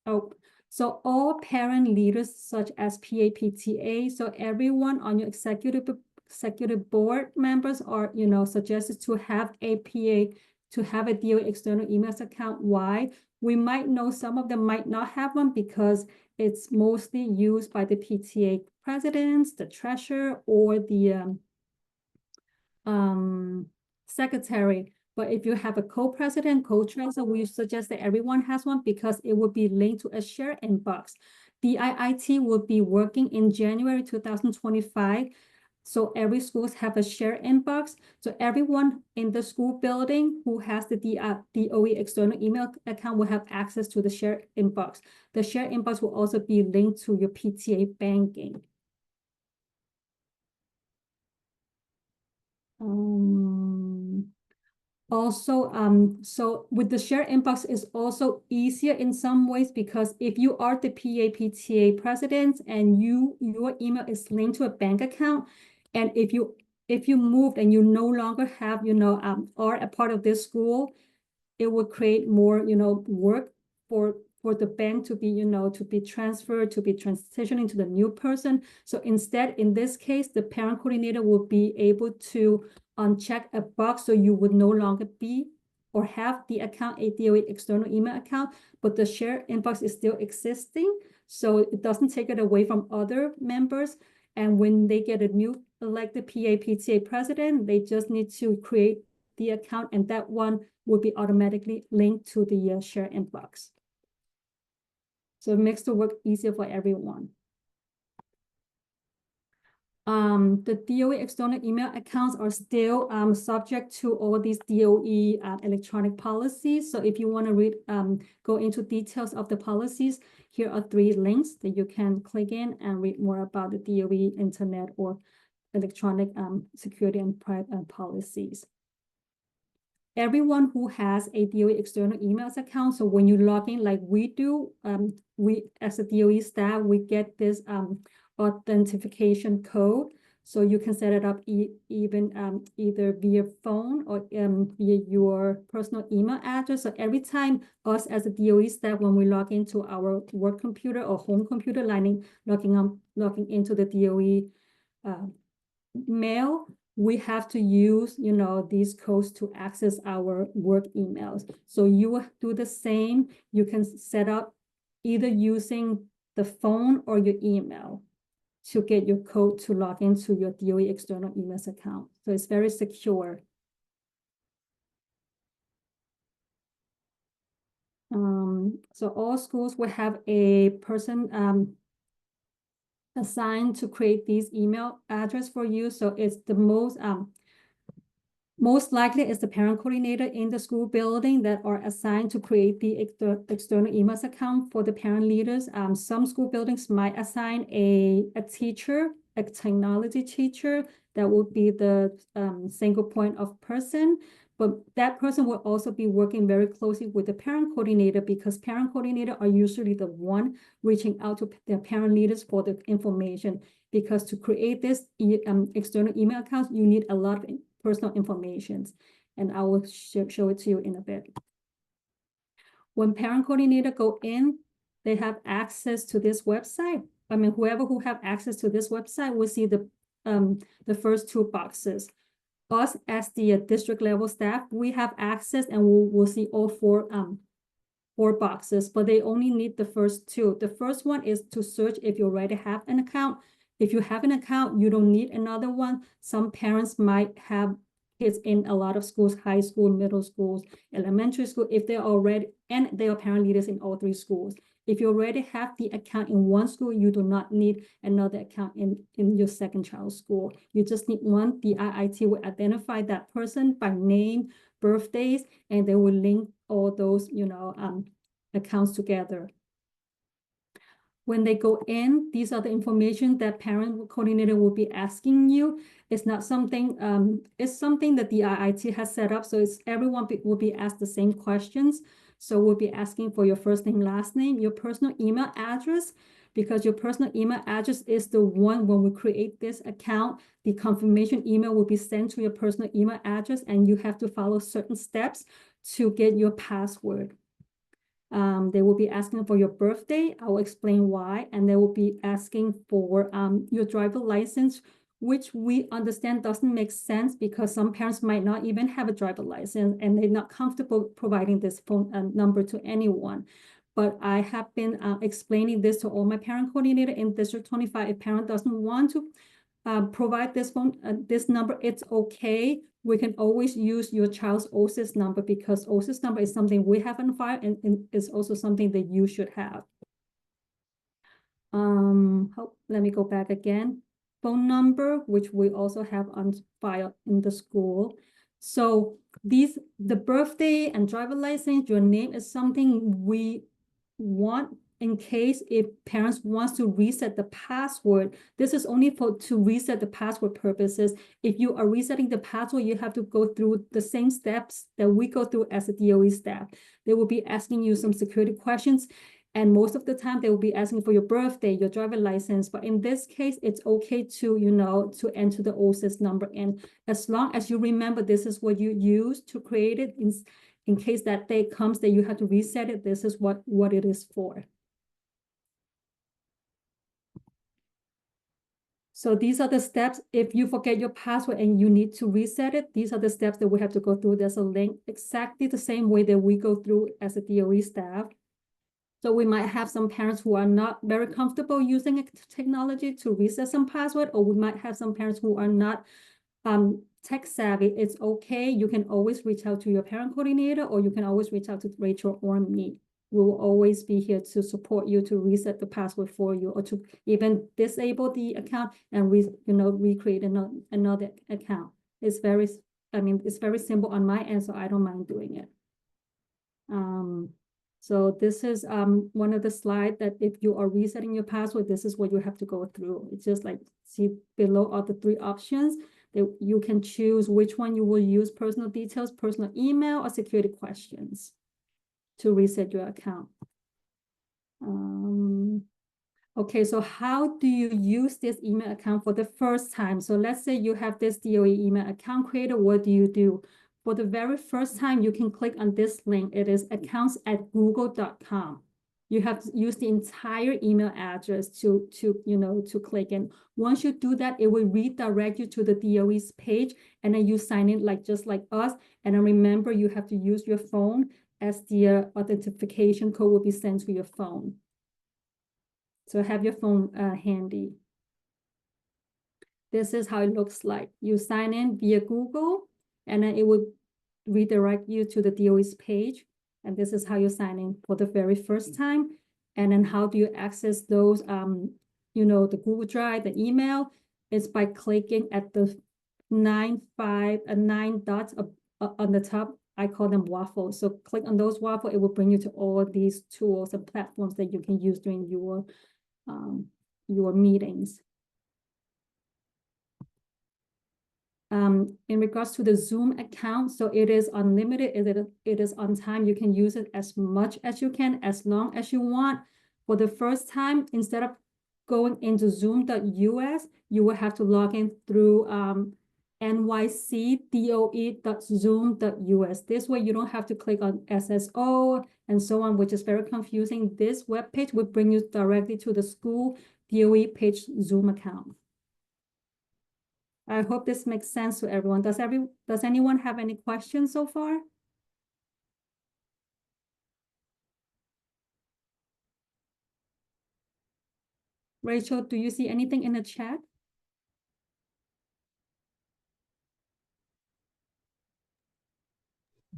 Oh, so all parent leaders such as PA, PTA, so everyone on your executive board members are, suggested to have a PA, to have a DOE external emails account. Why? We might know some of them might not have one because it's mostly used by the PTA presidents, the treasurer, or the secretary. But if you have a co-president, co-treasurer, we suggest that everyone has one because it would be linked to a shared inbox. The IIT will be working in January 2025. So every schools have a shared inbox. So everyone in the school building who has the DOE external email account will have access to the shared inbox. The shared inbox will also be linked to your PTA banking. So with the shared inbox is also easier in some ways because if you are the PA PTA president and your email is linked to a bank account, and if you moved and you no longer have are a part of this school, it will create more work for the bank to be transferred, to be transitioning to the new person. So instead, in this case, the parent coordinator will be able to uncheck a box so you would no longer be or have the account, a DOE external email account, but the shared inbox is still existing. So it doesn't take it away from other members. And when they get a new elected PA PTA president, they just need to create the account, and that one will be automatically linked to the shared inbox. So it makes the work easier for everyone. The DOE external email accounts are still subject to all these DOE electronic policies. So if you want to read, go into details of the policies, here are 3 links that you can click in and read more about the DOE internet or electronic security and private policies. Everyone who has a DOE external emails account, so when you log in like we do, we as a DOE staff, we get this authentication code. So you can set it up even either via phone or via your personal email address. So every time us as a DOE staff, when we log into our work computer or home computer, logging into the DOE mail, we have to use, these codes to access our work emails. So you will do the same. You can set up either using the phone or your email to get your code to log into your DOE external emails account. So it's very secure. So all schools will have a person assigned to create these email address for you. So it's the most likely is the parent coordinator in the school building that are assigned to create the external emails account for the parent leaders. Some school buildings might assign a teacher, a technology teacher, that would be the single point of person. But that person will also be working very closely with the parent coordinator because parent coordinator are usually the one reaching out to their parent leaders for the information. Because to create this external email accounts, you need a lot of personal information, and I will show it to you in a bit. When parent coordinator go in, they have access to this website. I mean, whoever who have access to this website will see the first 2 boxes. Us as the district level staff, we have access and we'll see all 4 boxes, but they only need the first 2. The first one is to search if you already have an account. If you have an account, you don't need another one. Some parents might have kids in a lot of schools, high school, middle schools, elementary school, if they're already, and they are parent leaders in all 3 schools. If you already have the account in one school, you do not need another account in your second child's school. You just need one. The IIT will identify that person by name, birthdays, and they will link all those, accounts together. When they go in, these are the information that parent coordinator will be asking you. It's not something, it's something that the IIT has set up. So everyone will be asked the same questions. So we'll be asking for your first name, last name, your personal email address, because your personal email address is the one when we create this account, the confirmation email will be sent to your personal email address, and you have to follow certain steps to get your password. They will be asking for your birthday. I will explain why. And they will be asking for your driver license, which we understand doesn't make sense because some parents might not even have a driver license and they're not comfortable providing this phone number to anyone. But I have been explaining this to all my parent coordinator in District 25. If parent doesn't want to provide this phone, this number, it's okay. We can always use your child's OSIS number because OSIS number is something we have on file and is also something that you should have. Let me go back again. Phone number, which we also have on file in the school. So the birthday and driver license, your name is something we want in case if parents wants to reset the password. This is only to reset the password purposes. If you are resetting the password, you have to go through the same steps that we go through as a DOE staff. They will be asking you some security questions, and most of the time they will be asking for your birthday, your driver license. But in this case, it's okay to, to enter the OSIS number. And as long as you remember this is what you use to create it, in case that day comes that you have to reset it, this is what it is for. So these are the steps. If you forget your password and you need to reset it, these are the steps that we have to go through. There's a link exactly the same way that we go through as a DOE staff. So we might have some parents who are not very comfortable using technology to reset some password, or we might have some parents who are not tech savvy. It's okay. You can always reach out to your parent coordinator, or you can always reach out to Rachel or me. We will always be here to support you to reset the password for you, or to even disable the account and recreate another account. It's very simple on my end, so I don't mind doing it. So this is one of the slides that if you are resetting your password, this is what you have to go through. It's just like, see below are the three options that you can choose which one you will use: personal details, personal email, or security questions to reset your account. Okay, so how do you use this email account for the first time? So let's say you have this DOE email account created. What do you do? For the very first time, you can click on this link. It is accounts@google.com. You have to use the entire email address to click in. Once you do that, it will redirect you to the DOE's page, and then you sign in just like us. And then remember, you have to use your phone as the authentication code will be sent to your phone. So have your phone handy. This is how it looks like. You sign in via Google, and then it will redirect you to the DOE's page. And this is how you sign in for the very first time. And then how do you access those, the Google Drive, the email? It's by clicking at the 9 dots on the top. I call them waffles. So click on those waffles. It will bring you to all these tools and platforms that you can use during your meetings. In regards to the Zoom account, so it is unlimited. It is on time. You can use it as much as you can, as long as you want. For the first time, instead of going into zoom.us, you will have to log in through nycdoe.zoom.us. This way, you don't have to click on SSO and so on, which is very confusing. This web page will bring you directly to the school DOE page Zoom account. I hope this makes sense to everyone. Does anyone have any questions so far? Rachel, do you see anything in the chat?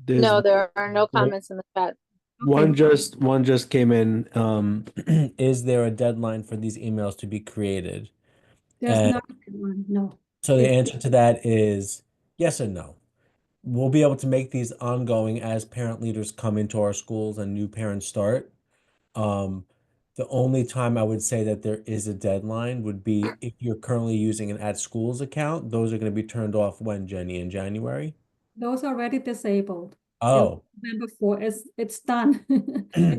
No, there are no comments in the chat. One just came in. Is there a deadline for these emails to be created? There's And not a deadline, no. so the It's- answer to that is yes and no. We'll be able to make these ongoing as parent leaders come into our schools and new parents start. Um, the only time I would say that there is a deadline would be if you're currently using an at schools account. Those are going to be turned off when, Jenny, in January? Those are already disabled. It was Oh, November 4, it's done.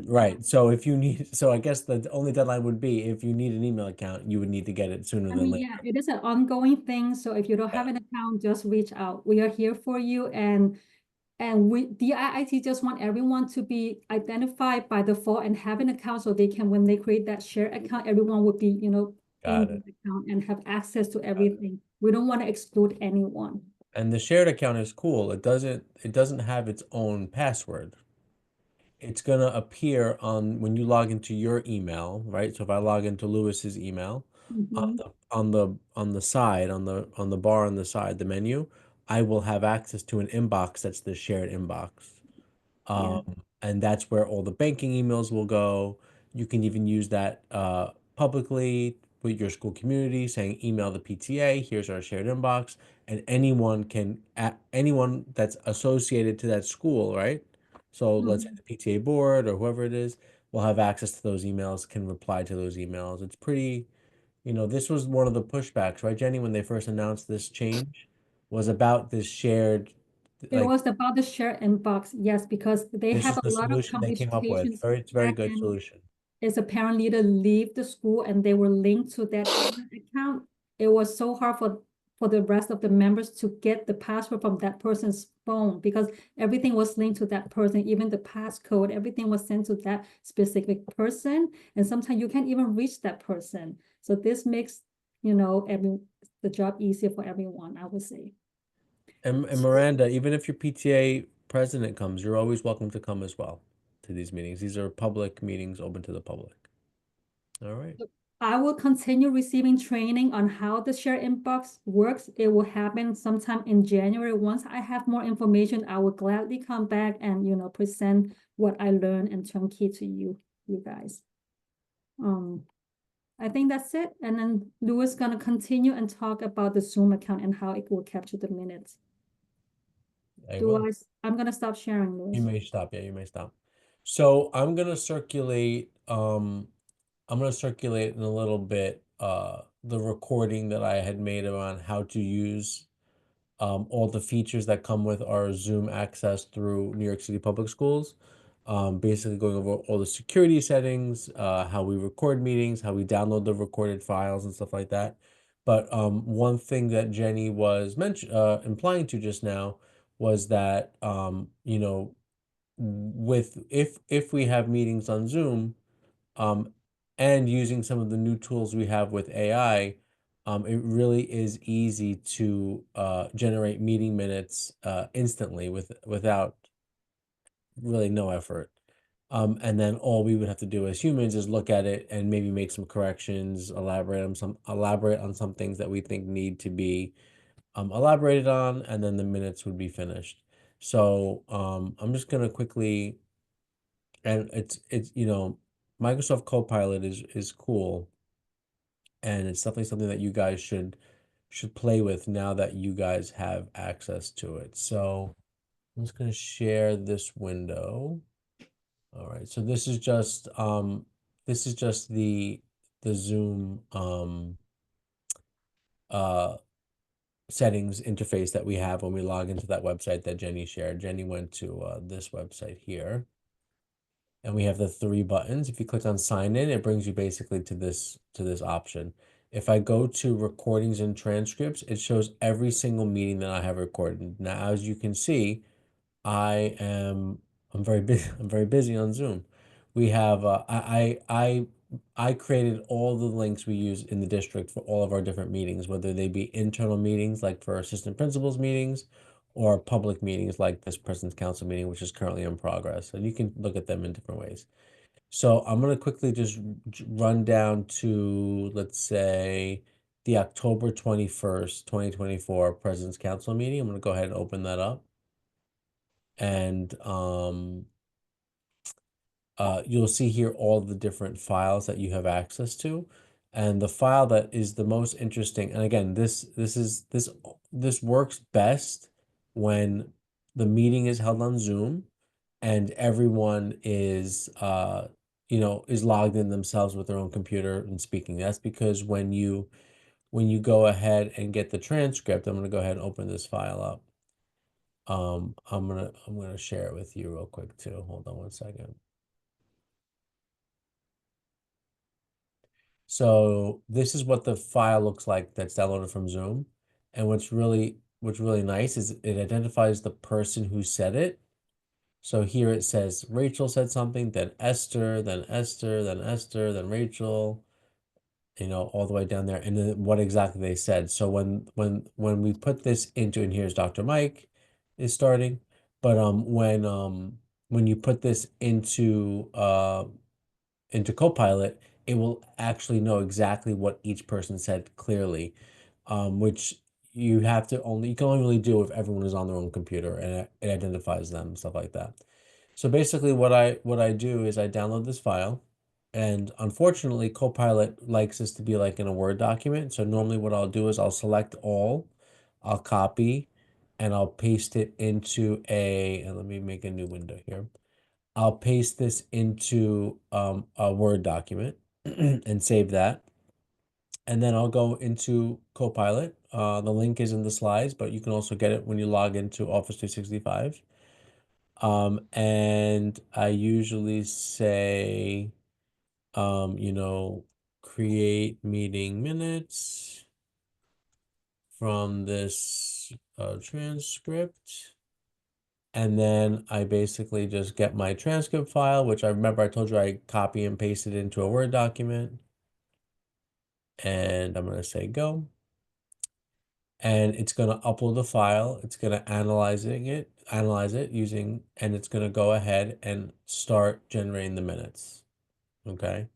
right. So if you need, so I guess the only deadline would be if you need an email account, you would need to get it sooner I than mean, later. yeah, it is an ongoing thing, so if you don't have an account, just reach out. We are here for you, and DIIT just want everyone to be identified by default and have an account so they can, when they create that shared account, everyone would be, in Got the it. account and have access to everything. We don't want to exclude anyone. And the shared account is cool. It doesn't have its own password. It's gonna appear on when you log into your email, right? So if I log into Lewis's email, on Mhm. the side, on the bar on the side, the menu, I will have access to an inbox that's the shared inbox. Yeah. And that's where all the banking emails will go. You can even use that publicly with your school community, saying email the PTA, here's our shared inbox, and anyone that's associated to that school, right? So let's say Mhm. the PTA board or whoever it is will have access to those emails, can reply to those emails. It's pretty, this was one of the pushbacks, right, Jenny, when they first announced this change, was about this shared, It like, was about the shared inbox, yes, because they this have is a the lot of solution they came up with. communications It's very back good end. solution. As a parent leader leave the school and they were linked to that email account, it was so hard for the rest of the members to get the password from that person's phone because everything was linked to that person, even the passcode, everything was sent to that specific person. And sometimes you can't even reach that person. So this makes, the job easier for everyone, I would say. And Miranda, even if your PTA president comes, you're always welcome to come as well to these meetings. These are public meetings open to the public. All right. I will continue receiving training on how the share inbox works. It will happen sometime in January. Once I have more information, I will gladly come back and, present what I learned and turnkey to you guys. I think that's it. And then Louis gonna continue and talk about the Zoom account and how it will capture the minutes. I'm gonna stop sharing, You Louis. may stop. Yeah, you may stop. So I'm gonna circulate in a little bit the recording that I had made around how to use all the features that come with our Zoom access through New York City Public Schools. Basically going over all the security settings, how we record meetings, how we download the recorded files and stuff like that. But one thing that Jenny was implying to just now was that with if we have meetings on Zoom, um, and using some of the new tools we have with AI, it really is easy to generate meeting minutes instantly without really no effort. And then all we would have to do as humans is look at it and maybe make some corrections, elaborate on some things that we think need to be elaborated on, and then the minutes would be finished. So I'm just gonna quickly, and it's Microsoft Copilot is cool, and it's definitely something that you guys should play with now that you guys have access to it. So I'm just gonna share this window. All right, so this is just the Zoom uh settings interface that we have when we log into that website that Jenny shared. Jenny went to this website here. And we have the 3 buttons. If you click on sign in, it brings you basically to this option. If I go to recordings and transcripts, it shows every single meeting that I have recorded. Now, as you can see, I'm very busy. I'm very busy on Zoom. We have I created all the links we use in the district for all of our different meetings, whether they be internal meetings like for assistant principals meetings, or public meetings like this President's Council meeting, which is currently in progress. And you can look at them in different ways. So I'm going to quickly just run down to, let's say, the October 21st, 2024 President's Council meeting. I'm going to go ahead and open that up. And you'll see here all the different files that you have access to. And the file that is the most interesting, and again, this works best when the meeting is held on Zoom and everyone is is logged in themselves with their own computer and speaking. That's because when you go ahead and get the transcript, I'm gonna go ahead and open this file up. I'm gonna share it with you real quick too. Hold on one second. So this is what the file looks like that's downloaded from Zoom. And what's really nice is it identifies the person who said it. So here it says Rachel said something, then Esther, then Esther, then Esther, then Rachel, all the way down there, and then what exactly they said. So when we put this into, and here's Dr. Mike is starting, but when you put this into Copilot, it will actually know exactly what each person said clearly, which you can only really do if everyone is on their own computer and it identifies them, stuff like that. So basically what I do is I download this file, and unfortunately Copilot likes this to be like in a Word document. So normally what I'll do is I'll select all, I'll copy, and I'll paste it into and let me make a new window here. I'll paste this into a Word document and save that. And then I'll go into Copilot. The link is in the slides, but you can also get it when you log into Office 365. And I usually say, create meeting minutes from this transcript. And then I basically just get my transcript file, which I remember I told you I copy and paste it into a Word document. And I'm going to say go. And it's going to upload the file. It's going to analyze it using, and it's going to go ahead and start generating the minutes. Okay.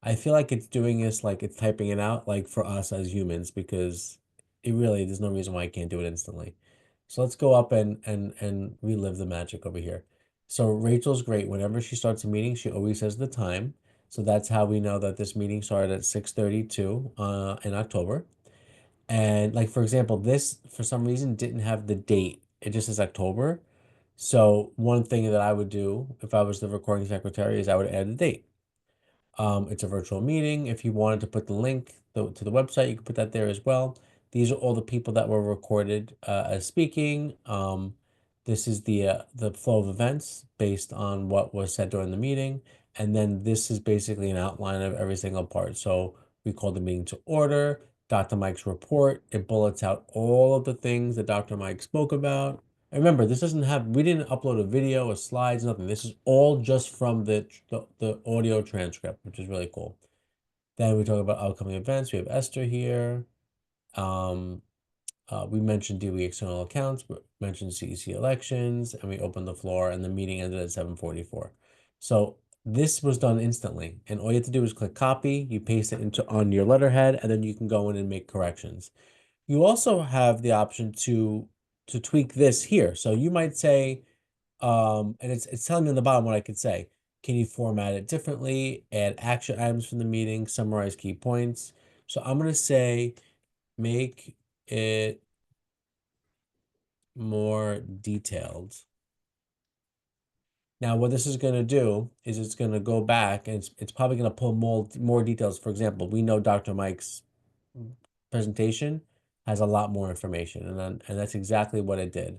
I feel like it's doing this, like it's typing it out, like for us as humans, because there's no reason why I can't do it instantly. So let's go up and relive the magic over here. So Rachel's great. Whenever she starts a meeting, she always says the time. So that's how we know that this meeting started at 6:32 in October. And like, for example, this for some reason didn't have the date. It just says October. So one thing that I would do if I was the recording secretary is I would add the date. It's a virtual meeting. If you wanted to put the link to the website, you can put that there as well. These are all the people that were recorded as speaking. This is the flow of events based on what was said during the meeting. And then this is basically an outline of every single part. So we call the meeting to order, Dr. Mike's report. It bullets out all of the things that Dr. Mike spoke about. And remember, we didn't upload a video, a slides, nothing. This is all just from the audio transcript, which is really cool. Then we talk about upcoming events. We have Esther here. We mentioned DOE external accounts, we mentioned CEC elections, and we opened the floor, and the meeting ended at 7:44. So this was done instantly, and all you have to do is click copy, you paste it on your letterhead, and then you can go in and make corrections. You also have the option to tweak this here. So you might say, and it's telling me on the bottom what I could say. Can you format it differently, add action items from the meeting, summarize key points? So I'm going to say, make it more detailed. Now, what this is going to do is it's going to go back and it's probably going to pull more details. For example, we know Dr. Mike's presentation has a lot more information, and that's exactly what it did.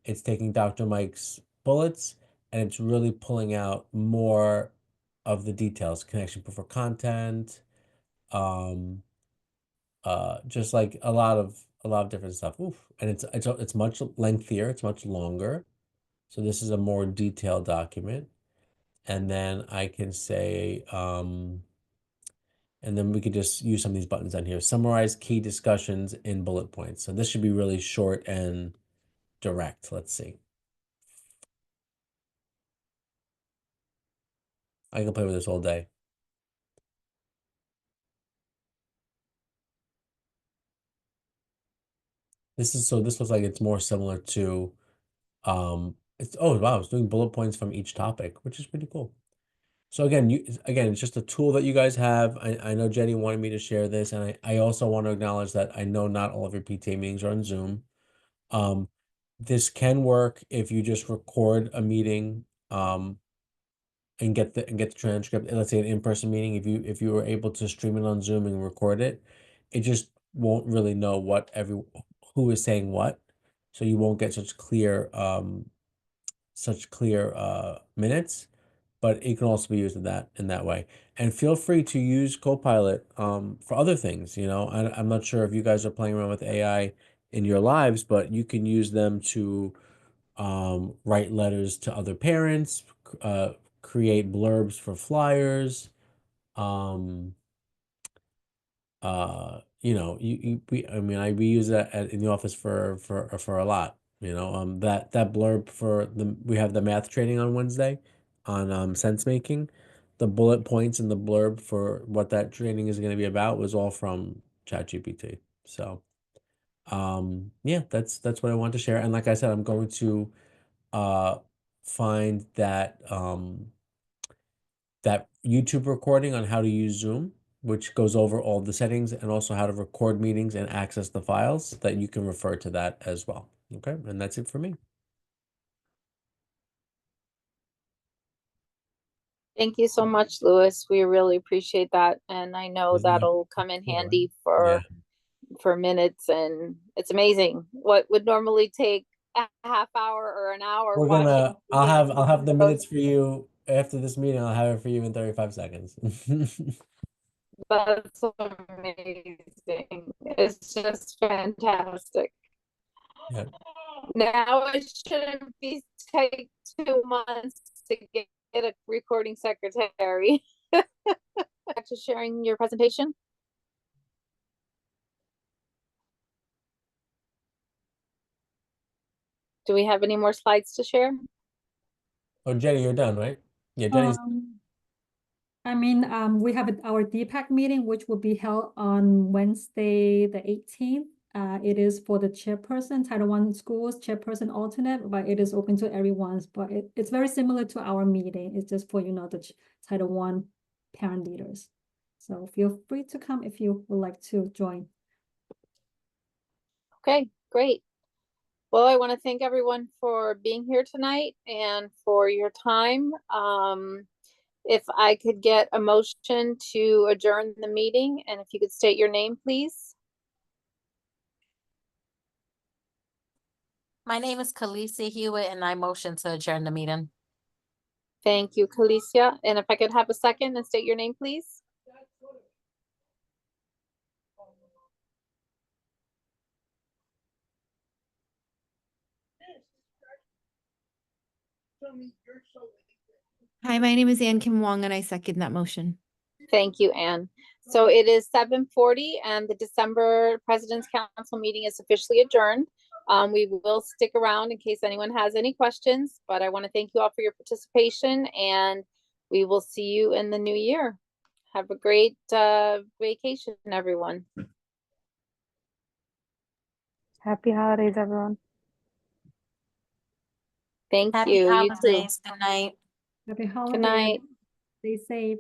It's taking Dr. Mike's bullets and it's really pulling out more of the details, connection proof for content, just like a lot of different stuff. Oof. And it's much lengthier, it's much longer. So this is a more detailed document. And then I can say, and then we could just use some of these buttons on here. Summarize key discussions in bullet points. So this should be really short and direct. Let's see. I can play with this all day. This looks like it's more similar to, oh wow, it's doing bullet points from each topic, which is pretty cool. So again, it's just a tool that you guys have. I know Jenny wanted me to share this, and I also want to acknowledge that I know not all of your PTA meetings are on Zoom. This can work if you just record a meeting, and get the transcript. And let's say an in-person meeting, if you were able to stream it on Zoom and record it, it just won't really know who is saying what, so you won't get such clear minutes. But it can also be used in that way. And feel free to use Copilot for other things. I'm not sure if you guys are playing around with AI in your lives, but you can use them to write letters to other parents, create blurbs for flyers. We use that in the office for a lot. That blurb we have the math training on Wednesday on sense making. The bullet points and the blurb for what that training is going to be about was all from ChatGPT. So, yeah, that's what I want to share. And like I said, I'm going to find that that YouTube recording on how to use Zoom, which goes over all the settings and also how to record meetings and access the files, that you can refer to that as well. Okay, and that's it for me. Thank you so much, Louis. We really appreciate that. And I know Isn't that that'll come in cool, right? handy Yeah. for minutes, and it's amazing. What would normally take a half hour or an hour We're watching gonna, I'll have the videos, minutes for you after this meeting. I'll have it for you in 35 seconds. that's amazing. It's just fantastic. Yeah. Now it shouldn't take 2 months to get a recording secretary. Back to sharing your presentation. Do we have any more slides to share? Oh, Jenny, you're done, right? Yeah, Jenny's. We have our DPAC meeting, which will be held on Wednesday, the 18th. It is for the chairperson, Title I schools, chairperson alternate, but it is open to everyone. But it's very similar to our meeting. It's just for, the Title I parent leaders. So feel free to come if you would like to join. Okay, great. Well, I want to thank everyone for being here tonight and for your time. If I could get a motion to adjourn the meeting, and if you could state your name, please. My name is Khaleesi Hewitt, and I motion to adjourn the meeting. Thank you, Khaleesi. And if I could have a second and state your name, please. Hi, my name is Ann Kim Wong, and I second that motion. Thank you, Anne. So it is 7:40 and the December President's Council meeting is officially adjourned. We will stick around in case anyone has any questions, but I want to thank you all for your participation, and we will see you in the new year. Have a great vacation, everyone. Happy holidays, everyone. Thank Happy you. You too. holidays. Good night. Happy holidays. Good night. Stay safe.